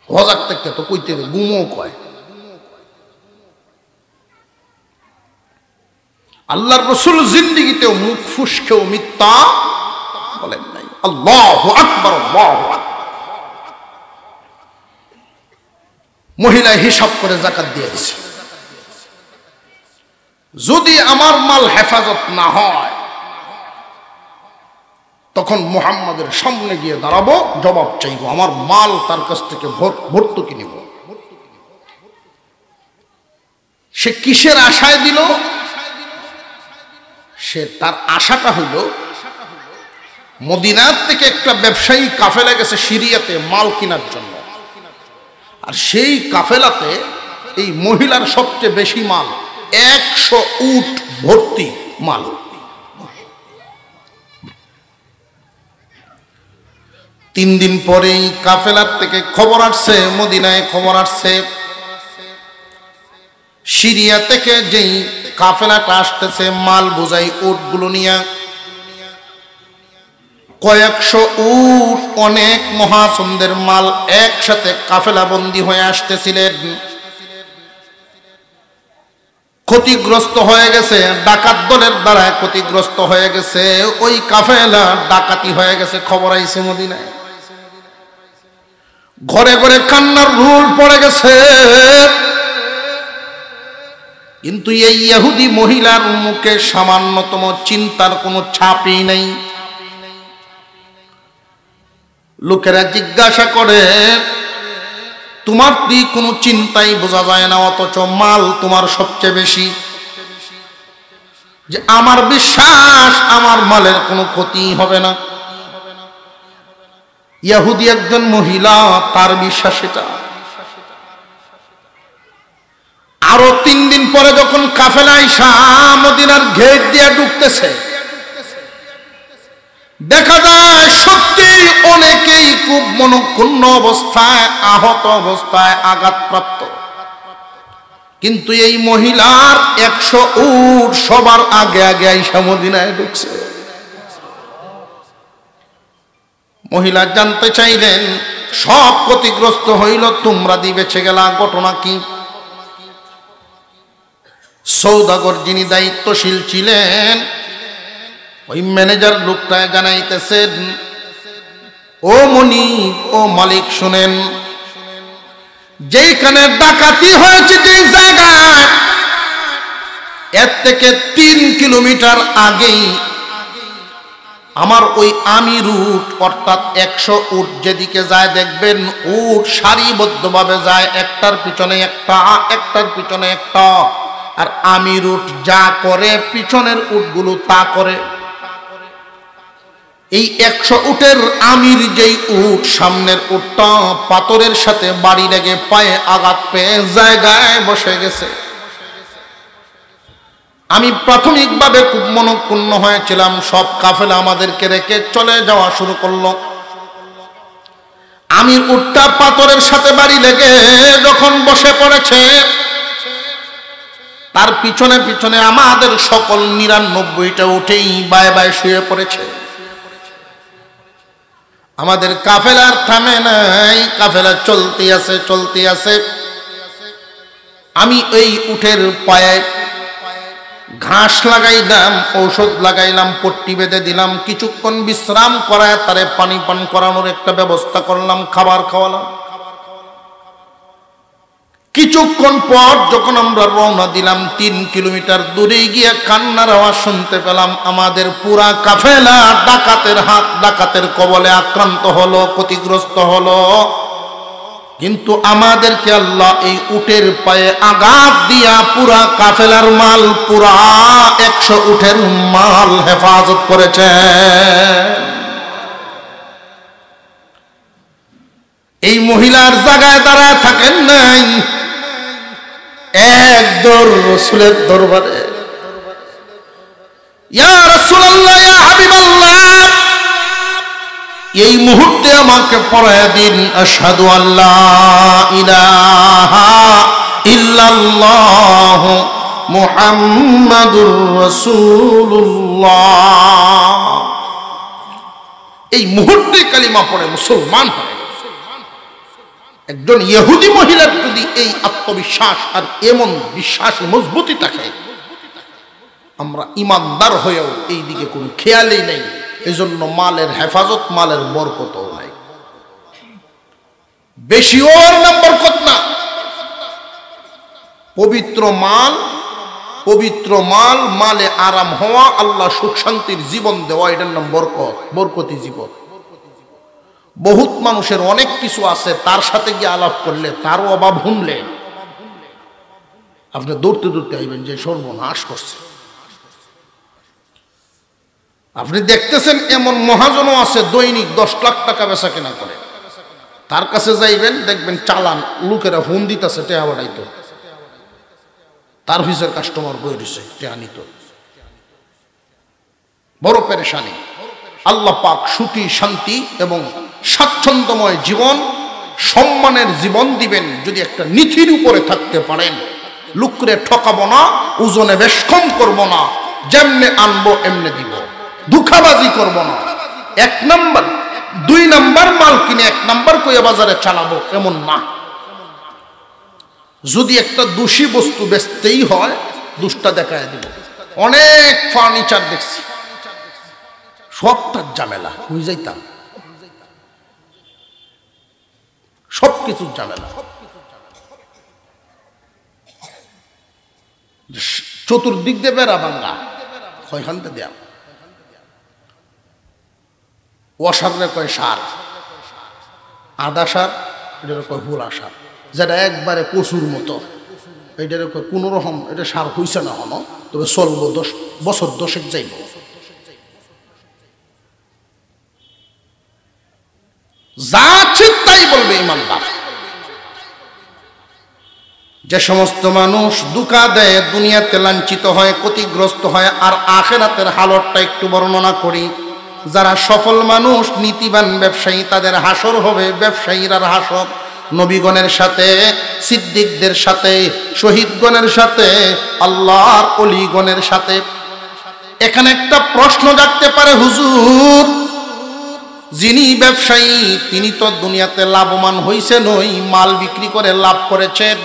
হজাক থেকে তো কইতে ঘুমও কয়। আল্লাহর রাসূল জিন্দেগিতেও মুখ ফুসকেও মিথ্যা বলেন নাই। আল্লাহু আকবার, আল্লাহু আকবার। মহিলা হিসাব করে যাকাত দিয়ে দিছে, যদি আমার মাল হেফাজত না হয় তখন মুহাম্মাদের সামনে গিয়ে দাঁড়াবো, জবাব চাইবো, আমার মাল তার কাছ থেকে ভর্তুকি নিব। সে কিসের আশায় দিল? সে তার আশাটা হইল মদিনার থেকে একটা ব্যবসায়ী কাফেলা গেছে সিরিয়াতে মাল কেনার জন্য, আর সেই কাফেলাতে এই মহিলার সবচেয়ে বেশি মাল, 100 উট ভর্তি মাল। তিন দিন পরেই কাফেলার থেকে খবর আসছে, মদিনায় খবর আসছে, সিরিয়া থেকে যেই কাফেলাটা আসতেছে মাল বোঝাই উটগুলো নিয়ে, কয়েকশো উট, অনেক মহাসুন্দর মাল একসাথে কাফেলা বন্দী হয়ে আসতেছিলেন। ক্ষতিগ্রস্ত হয়ে গেছে, ডাকাত দলের দ্বারা ক্ষতিগ্রস্ত হয়ে গেছে, ওই কাফেলা ডাকাতি হয়ে গেছে। খবর আইছে মদিনায়, ঘরে ঘরে কান্নার রোল পড়ে গেছে। কিন্তু এই ইহুদি মহিলার মুখে সামান্যতম চিন্তার কোনো ছাপই নেই। লোকেরা জিজ্ঞাসা করে, তোমার কি কোনো চিন্তাই বোঝা যায় না, অথচ মাল তোমার সবচেয়ে বেশি। যে আমার বিশ্বাস আমার মালের কোনো ক্ষতি হবে না। ইহুদি একজন মহিলা, তার বিশ্বাস এটা। আরো 3 দিন পরে যখন কাফেলা আইসা মদিনার গেট দিয়ে ঢুকতেছে, দেখা যায় সত্যি অনেকেই খুব মনক্ষুণ্ণ অবস্থায়, আহত অবস্থায়, আঘাতপ্রাপ্ত। কিন্তু এই মহিলার 100 উট সবার আগে আগে আইসা মদিনায় ঢুকছে। মহিলা জানতে চাইলেন, সব ক্ষতিগ্রস্ত হইল, তোমরা দি বেঁচে গেলা, ঘটনা কি? সৌদাগর যিনি দায়িত্বশীল ছিলেন, ওই ম্যানেজার লোকটায় জানাইতেছেন, ও মনি, ও মালিক, শুনেন, যেখানে ডাকাতি হয়েছে যে জায়গায়, এর থেকে 3 কিলোমিটার আগেই আমার ওই আমির উট, অর্থাৎ 100 উট যেদিকে যায় দেখবেন, উট সারিবদ্ধভাবে যায়, একটার পিছনে একটা, একটার পিছনে একটা। আর আমির উট যা করে পিছনের উটগুলো তা করে। এই 100 উটের আমির যেই উট, সামনের উটটা পাথরের সাথে বাড়ি লেগে পায়ে আঘাত পেয়ে জায়গায় বসে গেছে। আমি প্রাথমিকভাবে খুব মনক্ষুণ্ণ হয়েছিলাম, সব কাফেলা আমাদেরকে রেখে চলে যাওয়া শুরু করলো। আমির উটটা পাথরের সাথে বাড়ি লেগে যখন বসে পড়েছে, তার পিছনে পিছনে আমাদের সকল 99টা উঠেই বায়ে বায়ে শুয়ে পড়েছে। আমাদের কাফেলার থামে নাই, কাফেলা চলতে আছে, চলতে আছে। আমি এই উটের পায়ে ঘাস লাগাইলাম, ঔষধ লাগাইলাম, পট্টি বেঁধে দিলাম, কিছুক্ষণ বিশ্রাম করায় তারে পানি পান করানোর একটা ব্যবস্থা করলাম, খাবার খাওয়ালাম। কিছুক্ষণ পর যখন আমরা রওনা দিলাম, 3 কিলোমিটার দূরে গিয়ে কান্নার আওয়াজ শুনতে পেলাম। আমাদের পুরা কাফেলা ডাকাতের কবলে আক্রান্ত হলো, ক্ষতিগ্রস্ত হলো। কিন্তু আমাদেরকে আল্লাহ এই উটের পায়ে আঘাত দিয়া পুরা কাফেলার মাল, পুরা 100 উটের মাল হেফাজত করেছে। এই মহিলার জায়গায় দাঁড়ায় থাকেন নাই, এক দৌড় রাসূলের দরবারে, ইয়া রাসূলুল্লাহ, ইয়া হাবিবাল্লাহ, এই মুহূর্তে আমাকে পড়ায় দিন আশহাদু আল্লা ইলাহা ইল্লাল্লাহ মুহাম্মাদুর রাসূলুল্লাহ। এই মুহূর্তে কালিমা পড়ে মুসলমান হয়। একজন ইহুদি মহিলার যদি এই আত্মবিশ্বাস আর এমন বিশ্বাস মজবুতি থাকে, আমরা ইমানদার হয়েও এই দিকে কোনো খেয়ালই নেই। এজন্য মালের হেফাজত, মালের বরকত নাই। বেশি ওর নাম বরকত না। পবিত্র মাল, মালে আরাম হওয়া, আল্লাহ সুখ শান্তির জীবন দেওয়া, এটার নাম বরকত, বরকতি জীবন। বহুত মানুষের অনেক কিছু আছে, তার সাথে গিয়ে আলাপ করলে, তারও অভাব শুনলে আপনি দৌড়তে দৌড়তে আইবেন যে সর্বনাশ করছে। আপনি দেখতেছেন এমন মহাজনও আছে দৈনিক 10 লাখ টাকা বেচা কেনা করে, তার কাছে যাইবেন দেখবেন চালান, লোকেরা ফোন দিতেছে টেহা বাড়াইতো, তার ভিসের কাস্টমার বই দিছে টেহা নিত, বড় পেরেশানি। আল্লাহ পাক সুখী, শান্তি এবং স্বাচ্ছন্দ্যময় জীবন, সম্মানের জীবন দিবেন যদি একটা নীতির উপরে থাকতে পারেন। লুকরে ঠকাবো না, ওজনে বেশ কম করবো না, যেমনে আনবো এমনে দিব, ধোঁকাবাজি করবো না। 1 নাম্বার 2 নাম্বার মাল কিনে 1 নাম্বার কইয়া বাজারে চালাবো এমন না। যদি একটা দোষী বস্তু বেচতেই হয়, দুষ্টা দেখায় দিব। অনেক ফার্নিচার দেখছি, সবটার ঝামেলা হয়ে যাইতাম, সবকিছুর ঝামেলা। চতুর্দিক দিয়ে বেড়া ভাঙ্গা, কয়খানটা দেয়া ওয়াসারে কয় সার, আদা সার, এটার কয় হোলা সার, যেটা একবারে কচুর মতো, এটার কয় কোনো রকম এটা সার হইছে না হনো, তবে চলবো 10 বছর 10 যাইব। যা ঠিক তাই বলবে ইমানদার। যে সমস্ত মানুষ ধোঁকা দেয়, দুনিয়াতে লাঞ্ছিত হয়, ক্ষতিগ্রস্ত হয়, আর আখিরাতের হালতটা একটু বর্ণনা করি। যারা সফল মানুষ, নীতিবান ব্যবসায়ী, তাদের হাসর হবে ব্যবসায়ীরার হাসর নবীগণের সাথে, সিদ্দিকদের সাথে, শহীদগণের সাথে, আল্লাহর ওলিগণের সাথে। এখানে একটা প্রশ্ন জাগতে পারে, হুজুর, যিনি ব্যবসায়ী তিনি তো দুনিয়াতে লাভবান হইছেন, ওই মাল বিক্রি করে লাভ করেছেন।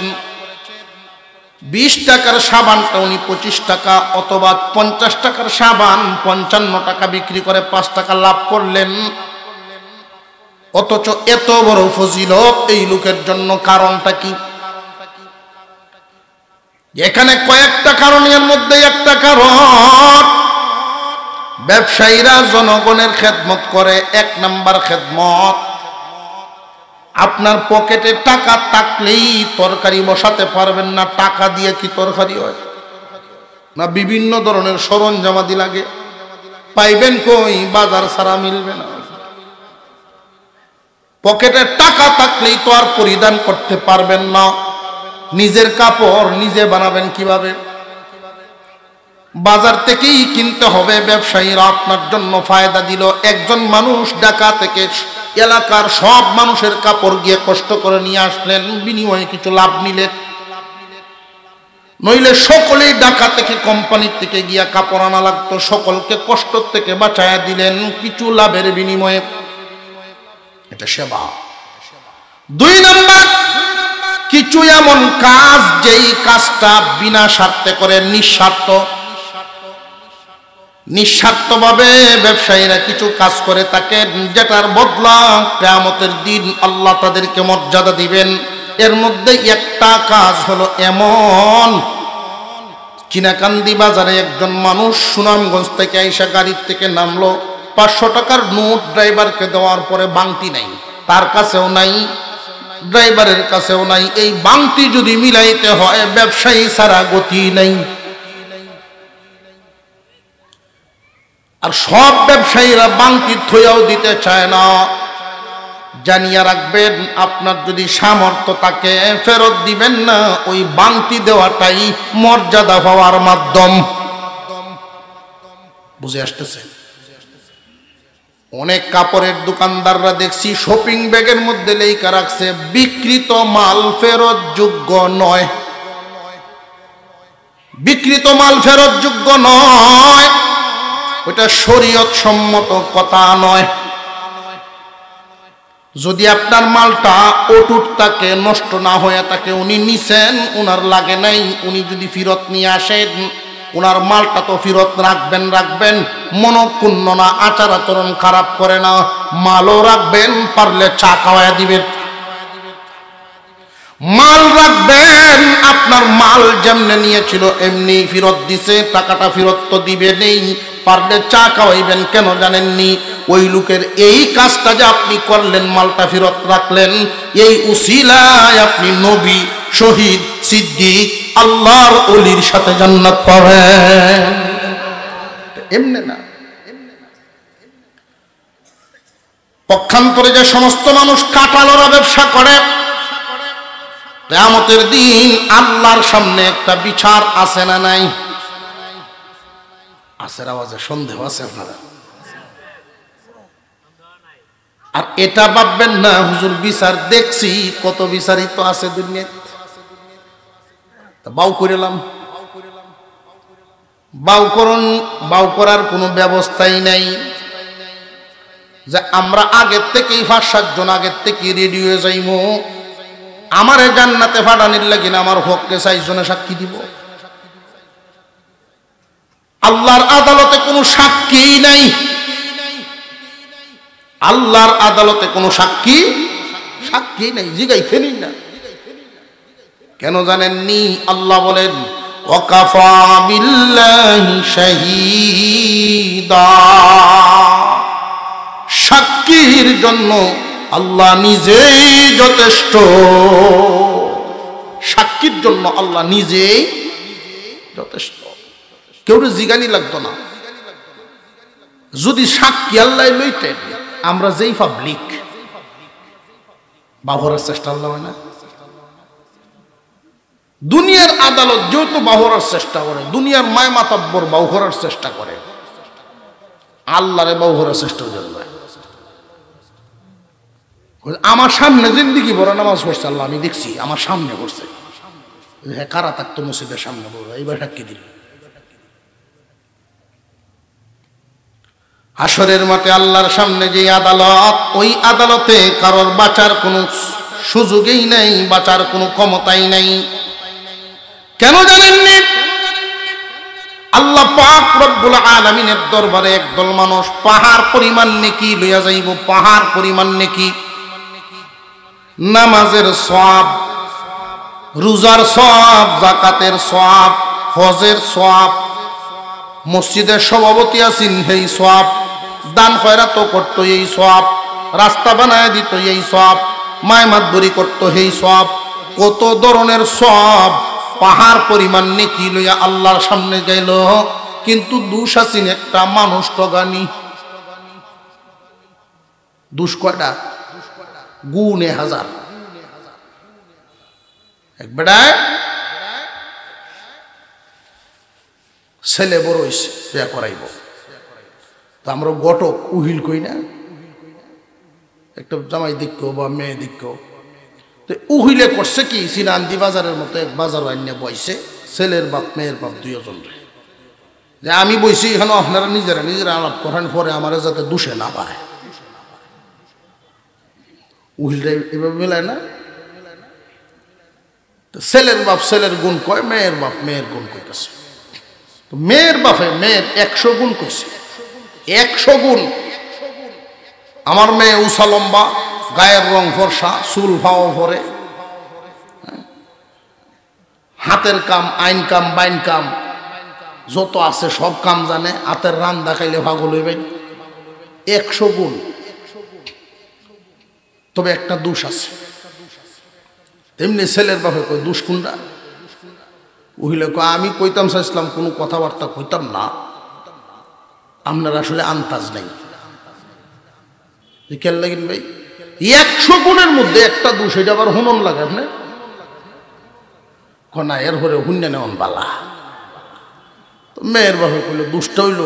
20 টাকার সাবানটা উনি 25 টাকা, অথবা 50 টাকার সাবান 55 টাকা বিক্রি করে 5 টাকা লাভ করলেন। অথচ এত বড় ফজিলত এই লোকের জন্য, কারণটা কি? এখানে কয়েকটা কারণের মধ্যে একটা কারণ, ব্যবসায়ীরা জনগণের খেদমত করে। 1 নাম্বার খেদমত, আপনার পকেটে টাকা থাকলেই তরকারি বসাতে পারবেন না। টাকা দিয়ে কি তরকারি হয়? না বিভিন্ন ধরনের সরঞ্জামাদি লাগে, পাইবেন কই? বাজার ছাড়া মিলবে না। পকেটে টাকা থাকলেই তো আর পরিধান করতে পারবেন না। নিজের কাপড় নিজে বানাবেন কিভাবে? বাজার থেকেই কিনতে হবে। ব্যবসায়ীরা আপনার জন্য ফায়দা দিল। একজন মানুষ ঢাকা থেকে এলাকার সব মানুষের কাপড় গিয়ে কষ্ট করে নিয়ে আসলেন, বিনিময়ে কিছু লাভ নিলেন। নইলে সকলেই ঢাকা থেকে কোম্পানির থেকে গিয়া কাপড় আনা লাগতো, সকলকে কষ্ট থেকে বাঁচায়া দিলেন কিছু লাভের বিনিময়ে। এটা সেবা। 2 নাম্বার, কিছু এমন কাজ যেই কাজটা বিনা স্বার্থে করে, নিঃস্বার্থ। নিঃস্বার্থভাবে ব্যবসায়ীরা কিছু কাজ করে থাকেন, যেটার বদলা কিয়ামতের দিন আল্লাহ তাদেরকে মর্যাদা দিবেন। এর মধ্যে একটা কাজ হলো এমন, চিনাকান্দি বাজারে একজন মানুষ সুনামগঞ্জ থেকে আইসা গাড়ির থেকে নামলো, 500 টাকার নোট ড্রাইভারকে দেওয়ার পরে বাংটি নাই, তার কাছেও নাই, ড্রাইভারের কাছেও নাই। এই বাংটি যদি মিলাইতে হয় ব্যবসায়ী ছাড়া গতি নাই। আর সব ব্যবসায়ীরা বাংটি থইয়াও দিতে চায় না। জানিয়া রাখবেন, আপনার যদি সামর্থ্য থাকে ফেরত দিবেন না, ওই বাংটি দেওয়াটাই মর্যাদা পাওয়ার মাধ্যম। বুঝে আসতেছে? অনেক কাপড়ের দোকানদাররা দেখছি শপিং ব্যাগের মধ্যে লেখা রাখছে বিক্রিত মাল ফেরত যোগ্য নয়। বিক্রিত মাল ফেরত যোগ্য নয়, ওটা শরীয়ত সম্মত কথা নয়। যদি আপনার মালটা অটুট থাকে, নষ্ট না হয়ে থাকে, উনি নিছেন, উনার লাগে নাই, উনি যদি ফেরত নিয়ে আসেন, উনার মালটা তো ফেরত রাখবেন, মনক্ষুণ্ণ না, আচার আচরণ খারাপ করে না, মালও রাখবেন, পারলে চা খাওয়াইয়া দিবেন। মাল রাখবেন, আপনার মাল যেমনে নিয়েছিল এমনি ফেরত দিছে, টাকাটা ফেরত তো দিবে নেই, পারলে চা খাওয়াইবেন। কেন জানেননি? ওই লোকের এই কাজটা যে আপনি করলেন, মালটা ফেরত রাখলেন, এই উসিলায় আপনি নবী, শহীদ, সিদ্দিক, আল্লাহর ওলির সাথে জান্নাত পাবেন। এমনি না। পক্ষান্তরে যে সমস্ত মানুষ কাঁটালরা ব্যবসা করে, কিয়ামতের দিন আল্লাহর সামনে একটা বিচার আছে না নাই? আছে। আওয়াজে সন্দেহ আছে আপনারা? আর এটা ভাববেন না হুজুর বিচার দেখছি, কত বিচারই তো আছে দুনিয়াতে, বাউ করিলাম। বাউ করার কোনো ব্যবস্থাই নাই। যে আমরা আগের থেকেই 5-7 জন আগের থেকে রেডি হয়ে যাইমু, আমারে জান্নাতে ফাটানির লাগিনা আমার হককে 4 জনে সাক্ষী দিব। আল্লাহর আদালতে কোনো সাক্ষী নাই। আল্লাহর আদালতে কোনো সাক্ষী নাই, জিগাইতেনই না। কেন জানেননি? আল্লাহ বলেন ওয়াকাফা বিল্লাহি শাহীদা, সাক্ষীর জন্য আল্লাহ নিজেই যথেষ্ট। সাক্ষীর জন্য আল্লাহ নিজেই যথেষ্ট, কেউ জিগানি লাগতো না। যদি সাক্ষী আল্লাহ লইতেন, আমরা যেই পাবলিক বাহরার চেষ্টা আল্লাহ হয় না। দুনিয়ার আদালত যেহেতু বাহরার চেষ্টা করে, দুনিয়ার মায় মাতাব্বর বাহরার চেষ্টা করে, আল্লাহরে বাহরার চেষ্টা করে। আমার সামনে জিন্দিগি ভরা নামাজ পড়ছে আল্লাহ, আমি দেখছি আমার সামনে পড়ছে। হ্যাঁ, কারা থাকতো মসজিদের সামনে বলবো, এইবার সাক্ষী দিল। হাসরের মাঠে আল্লাহর সামনে যে আদালত, ওই আদালতে কারোর বাঁচার কোনো সুযোগই নাই, বাঁচার কোনো ক্ষমতাই নাই। কেন জানেননি? আল্লাহ পাক রব্বুল আলামিনের দরবারে একদল মানুষ পাহাড় পরিমাণ নেকি লইয়া যাইব, পাহাড় পরিমাণ নেকি। নামাজের সওয়াব, রোজার সওয়াব, যাকাতের সওয়াব, হজের সওয়াব, মসজিদের সভাপতি আছেন এই সওয়াব, দান খয়রাত করতো এই সওয়াব, রাস্তা বানায় দিত এই সওয়াব, মায়মাতবরি করতো এই সওয়াব, কত ধরনের সওয়াব পাহাড় পরিমাণ নেকি লইয়া আল্লাহর সামনে গেল। কিন্তু দোষ আছেন একটা, মানুষ টগানি। দোষ কয়টা? গুণে হাজার। এক বেড়ায় ছেলে বড় হইছে, বিয়া করাইব, তা আমরা গটক উহিল কই না, একটা জামাই দিক্ষ বা মেয়ে দিক্ষ, তো উহিলে করছে কি, সিনান্দি বাজারের মতো এক বাজার আইনে বইছে, ছেলের বাপ মেয়ের বাপ দুইজন যে আমি বইছি এখানে, আপনারা নিজেরা আলাপ করেন, পরে আমার যাতে দোষে না পায়। উহিলটা এভাবে মেলায় না। ছেলের বাপ ছেলের গুণ কয়, মেয়ের বাপ মেয়ের গুণ কইতেছে। তো মেয়ের বাপে মেয়ের 100 গুণ কইছে, 100 গুণ। আমার মেয়ে উষা লম্বা, গায়ের রং ফর্সা, চুল ফাও ভরে, হাতের কাম, আইন কাম, বাইন কাম যত আছে সব কাম জানে, হাতের রান দেখাইলে পাগল হইবেন। 100 গুণ। তবে একটা দোষ আছে। তেমনি ছেলের বাপে কই দোষ কোনটা? উহিলে কয় আমি কইতাম চাইছিলাম কোনো কথাবার্তা কইতাম না, আপনার আসলে আন্তাজ নেই। খেয়াল লাগেন ভাই, 100 গুণের মধ্যে একটা দোষ, এটা আবার হুনন লাগে আপনি কনা এর পরে হুন্যে নেওয়ান বালা। তো মেয়ের বাপে কইল দুষ্টা হইল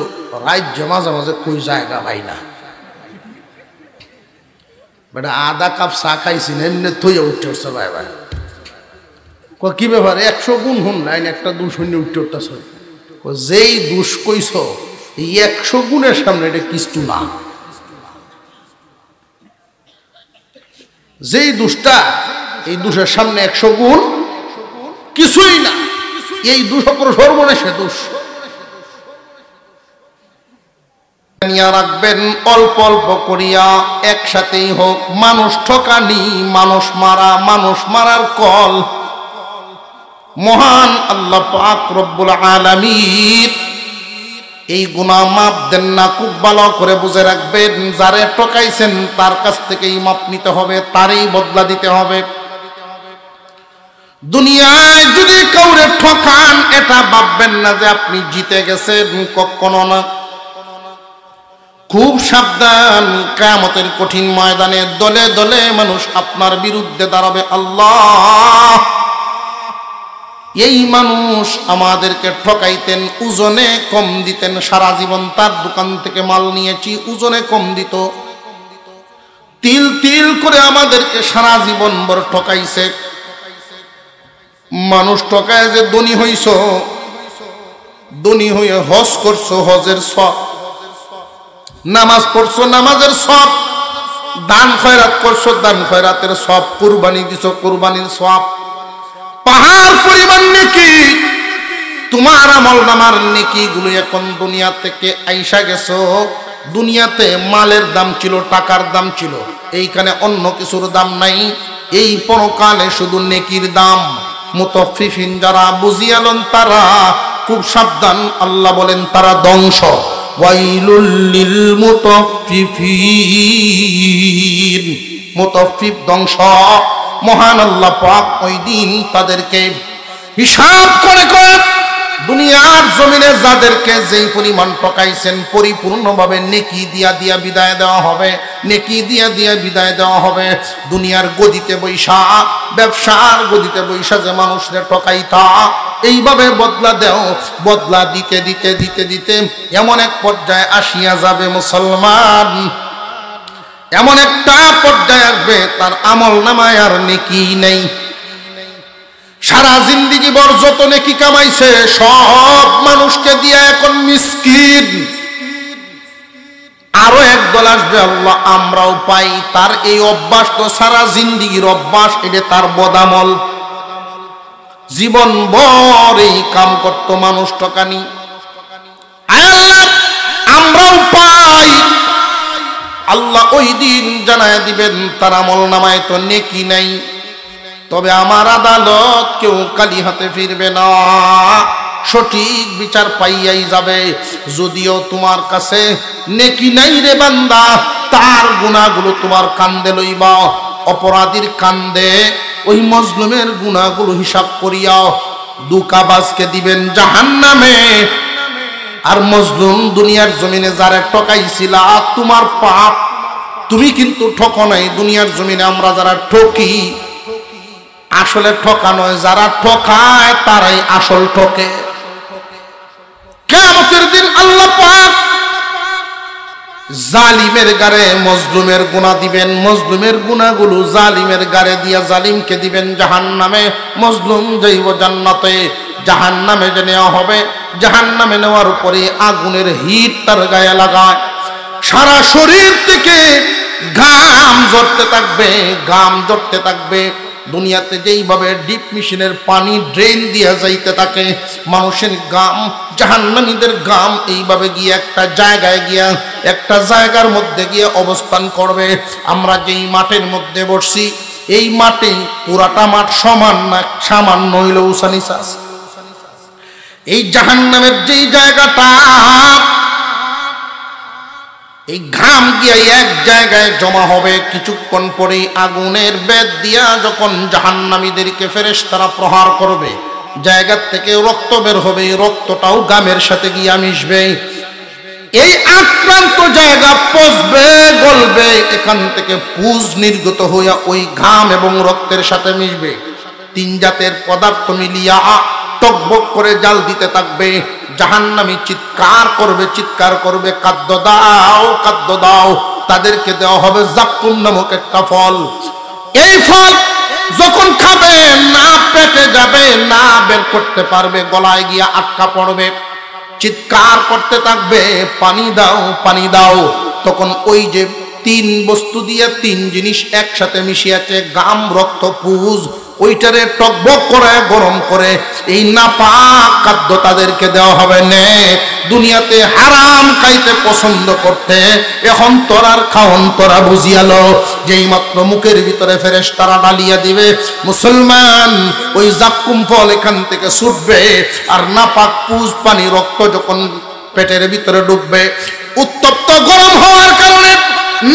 রাজ্য মাঝে মাঝে কই জায়গা ভাই না বেটা, আধা কাপ চা খাইছি না এমনি থইয়া উঠতে উঠছে ভাই ভাই। কি ব্যাপার 100 গুণ হুন লাইন একটা দুষ শূন্য উঠতে উঠতেছ, যেই দুষ কইছ এই 100 গুণের সামনে এটা কিছু না। যেই দুষ্টা এই দুষের সামনে 100 গুণ কিছুই না। এই দুষ অপর সর্বনেশে দুষ। রাখবেন অল্প অল্প করিয়া একসাথেই হোক, মানুষ ঠকানি, মানুষ মারা, মানুষ মারার কল মহান আল্লাহ পাক রব্বুল আলামিন এই গুনাহ মাপ দেন না। খুব ভালো করে বুঝে রাখবেন, যারে ঠকাইছেন তার কাছ থেকেই মাপ নিতে হবে, তারই বদলা দিতে হবে। দুনিয়ায় যদি কাউরে ঠকান এটা ভাববেন না যে আপনি জিতে গেছেন, কখনো না। খুব সাবধান, কিয়ামতের কঠিন ময়দানে দলে দলে মানুষ আপনার বিরুদ্ধে দাঁড়াবে। আল্লাহ, এই মানুষ আমাদেরকে ঠকাইতেন, ওজনে কম দিতেন, সারা জীবন তার দোকান থেকে মাল নিয়েছি, ওজনে কম দিত, তিল তিল করে আমাদেরকে সারা জীবন ভর ঠকাইছে। মানুষ ঠকায় যে ধনী হইছ, ধনী হয়ে হজ করছো, হজের সব, নামাজ পড়ছো, নামাজের সব, দান খয়রাত করছো, দান খয়রাতের সব, কুরবানি দিছো, কুরবানির সব, পাহাড় পরিমাণ নেকি। তোমার আমল নামার নেকি গুলো এখন দুনিয়া থেকে আইসা গেছো। দুনিয়াতে মালের দাম ছিল, টাকার দাম ছিল, এইখানে অন্য কিছুর দাম নাই। এই পরকালে শুধু নেকির দাম। মুতাফফিফিন যারা বুঝিয়ালন তারা খুব সাবধান, আল্লাহ বলেন তারা ধ্বংস। ওয়াইলুল লিল মুতাফফিফিন, মুতাফফিফ ধ্বংস। মহান আল্লাহ পাক ওই দিন তাদেরকে হিসাব করে করে দুনিয়ার জমিনে যাদেরকে যেই পরিমাণ ঠকাইছেন পরিপূর্ণভাবে নেকি দিয়া দিয়া বিদায় দেওয়া হবে, নেকি দিয়া দিয়া বিদায় দেওয়া হবে। দুনিয়ার গদিতে বৈশা, ব্যবসার গদিতে বৈশা যে মানুষরে ঠকাইতা, এইভাবে বদলা দেও, বদলা দিতে দিতে দিতে দিতে এমন এক পর্যায়ে আসিয়া যাবে মুসলমান, এমন একটা পর্যায়ে আসবে তার আমল নামায় আর নেকি নেই। সারা জিন্দেগি ভর যত নেকি কামাইছে সব মানুষকে দিয়া এখন মিসকিন। আরো একদল আসবে, আল্লাহ আমরাও পাই। তার এই অভ্যাস তো সারা জিন্দেগির অভ্যাস, এটা তার বদামল, জীবন ভর এই কাম করত, মানুষ ঠকানি। আল্লাহ আমরাও পাই। আল্লাহ ওই দিন জানায় দিবেন তার আমল নামায় তো নেকি নাই, তবে আমার আদালত কেউ কালি হাতে ফিরবে না, সঠিক বিচার পাইয়াই যাবে। যদিও তোমার কাছে নেকি নাই রে বান্দা, তার গুনাহগুলো তোমার কান্দে লইবা, অপরাধীর কান্দে ওই মজলুমের গুনাহগুলো হিসাব করিয়া দুকাবাজকে দিবেন জাহান্নামে। আর মজলুম দুনিয়ার জমিনে যারা ঠকাইছিলা, তোমার পাপ, তুমি কিন্তু ঠকো নাই। দুনিয়ার জমিনে আমরা যারা ঠকি, আসলে ঠকা নয়, যারা ঠকায় তারাই আসল ঠকে। কিয়ামতের দিন আল্লাহ পাক জালিমের গারে মজলুমের গুনাহ দিবেন, মজলুমের গুনাহগুলো জালিমের গারে দিয়া জালিমকে দিবেন জাহান্নামে, মজলুম যাইব জান্নাতে। জাহান্নামে যে নেওয়া হবে, জাহান্নামে নেওয়ার পরে আগুনের হিট তার গায়ে লাগায়, সারা শরীর থেকে ঘাম ঝরতে থাকবে, ঘাম ঝরতে থাকবে। দুনিয়াতে যেইভাবে ডিপ মেশিনের পানি ড্রেন দিয়া যাইতে থাকে, মানুষের গাম, জাহান্নামীদের গাম এইভাবে গিয়ে একটা জায়গায় গিয়া, একটা জায়গার মধ্যে গিয়ে অবস্থান করবে। আমরা যেই মাঠের মধ্যে বসছি, এই মাঠে পুরাটা মাঠ সমান না, সামান্য হইল উঁচা নিচা আছে। এই জাহান্নামের যেই জায়গাটা, এই ঘাম গিয়ে এক জায়গায় জমা হবে। কিছুক্ষণ পরে আগুনের বেদ দিয়া যখন জাহান্নামীদেরকে ফেরেশতারা প্রহার করবে, জায়গা থেকে রক্ত বের হবে, রক্তটাও ঘামের সাথে গিয়া মিশবে। এই আক্রান্ত জায়গা পচবে, গলবে, এখান থেকে পুজ নির্গত হইয়া ওই ঘাম এবং রক্তের সাথে মিশবে। তিন জাতের পদার্থ মিলিয়া টকবক করে জাল দিতে থাকবে। জাহান্নামী চিৎকার করবে, চিৎকার করবে, খাদ্য দাও, খাদ্য দাও। তাদেরকে দেওয়া হবে জাক্কুম নামক একটা ফল। এই ফল যখন খাবে, না পেটে যাবে, না বের করতে পারবে, গলায় গিয়া আটকা পড়বে, চিৎকার করতে থাকবে, পানি দাও, পানি দাও। তখন ওই যে তিন বস্তু দিয়ে তিন জিনিস একসাথে মিশিয়েছে, গাম, রক্ত, পুজ, ওইটারে টকবক করে গরম করে এই নাপাক খাদ্য তাদেরকে দেওয়া হবে। নে দুনিয়াতে হারাম খাইতে পছন্দ করতে, এখন তোরার খাওন তোরা বুঝিয়ালো। যেই মাত্র মুখের ভিতরে ফেরেশতারা ডালিয়া দিবে, মুসলমান ওই জাক্কুম ফল এখান থেকে ছুটবে, আর নাপাক পুজ, পানি, রক্ত যখন পেটের ভিতরে ঢুকবে, উত্তপ্ত গরম হওয়ার কারণে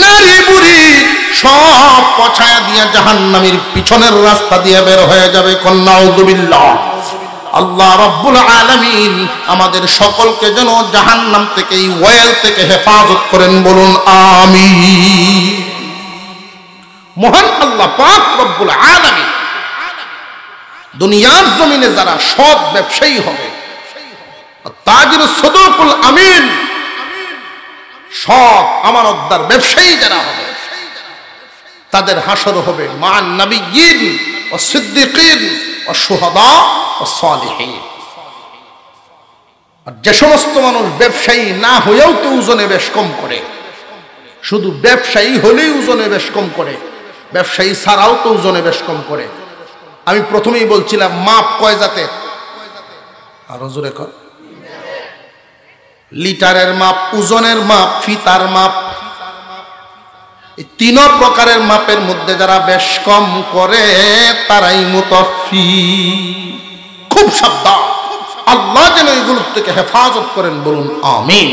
নারী বুড়ি সব পছায়া দিয়ে জাহান্নামীর পিছনের রাস্তা দিয়ে বের হয়ে যাবে। নাউযুবিল্লাহ। আল্লাহ রাব্বুল আলামিন আমাদের সকলকে যেন জাহান্নাম থেকে, এই ওয়েল থেকে হেফাজত করেন, বলুন আমিন। মহান আল্লাহ পাক রব্বুল আলামিন দুনিয়ার জমিনে যারা সৎ ব্যবসায়ী হবে, তাজির সদুকুল আমিন, সৎ আমানতদার ব্যবসায়ী যারা হবে, তাদের হাসর হবে মান নবিয়্যিন ওয়া সিদ্দিকিন ওয়া শুহাদা ওয়া সালিহিন। আর যে সমস্ত মানুষ ব্যবসায়ী না হয়েও তো ওজনে বেশ কম করে, শুধু ব্যবসায়ী হলেই ওজনে বেশ কম করে, ব্যবসায়ী ছাড়াও তো ওজনে বেশ কম করে। আমি প্রথমেই বলছিলাম মাপ কয় জাতের, আর জোরে কর, লিটারের মাপ, ওজনের মাপ, ফিতার মাপ, এই তিন প্রকারের মাপের মধ্যে যারা বেশ কম করে তারাই মুতাফফি। খুব সাবধান, আল্লাহ যেন এগুলোর থেকে হেফাজত করেন, বলুন আমিন।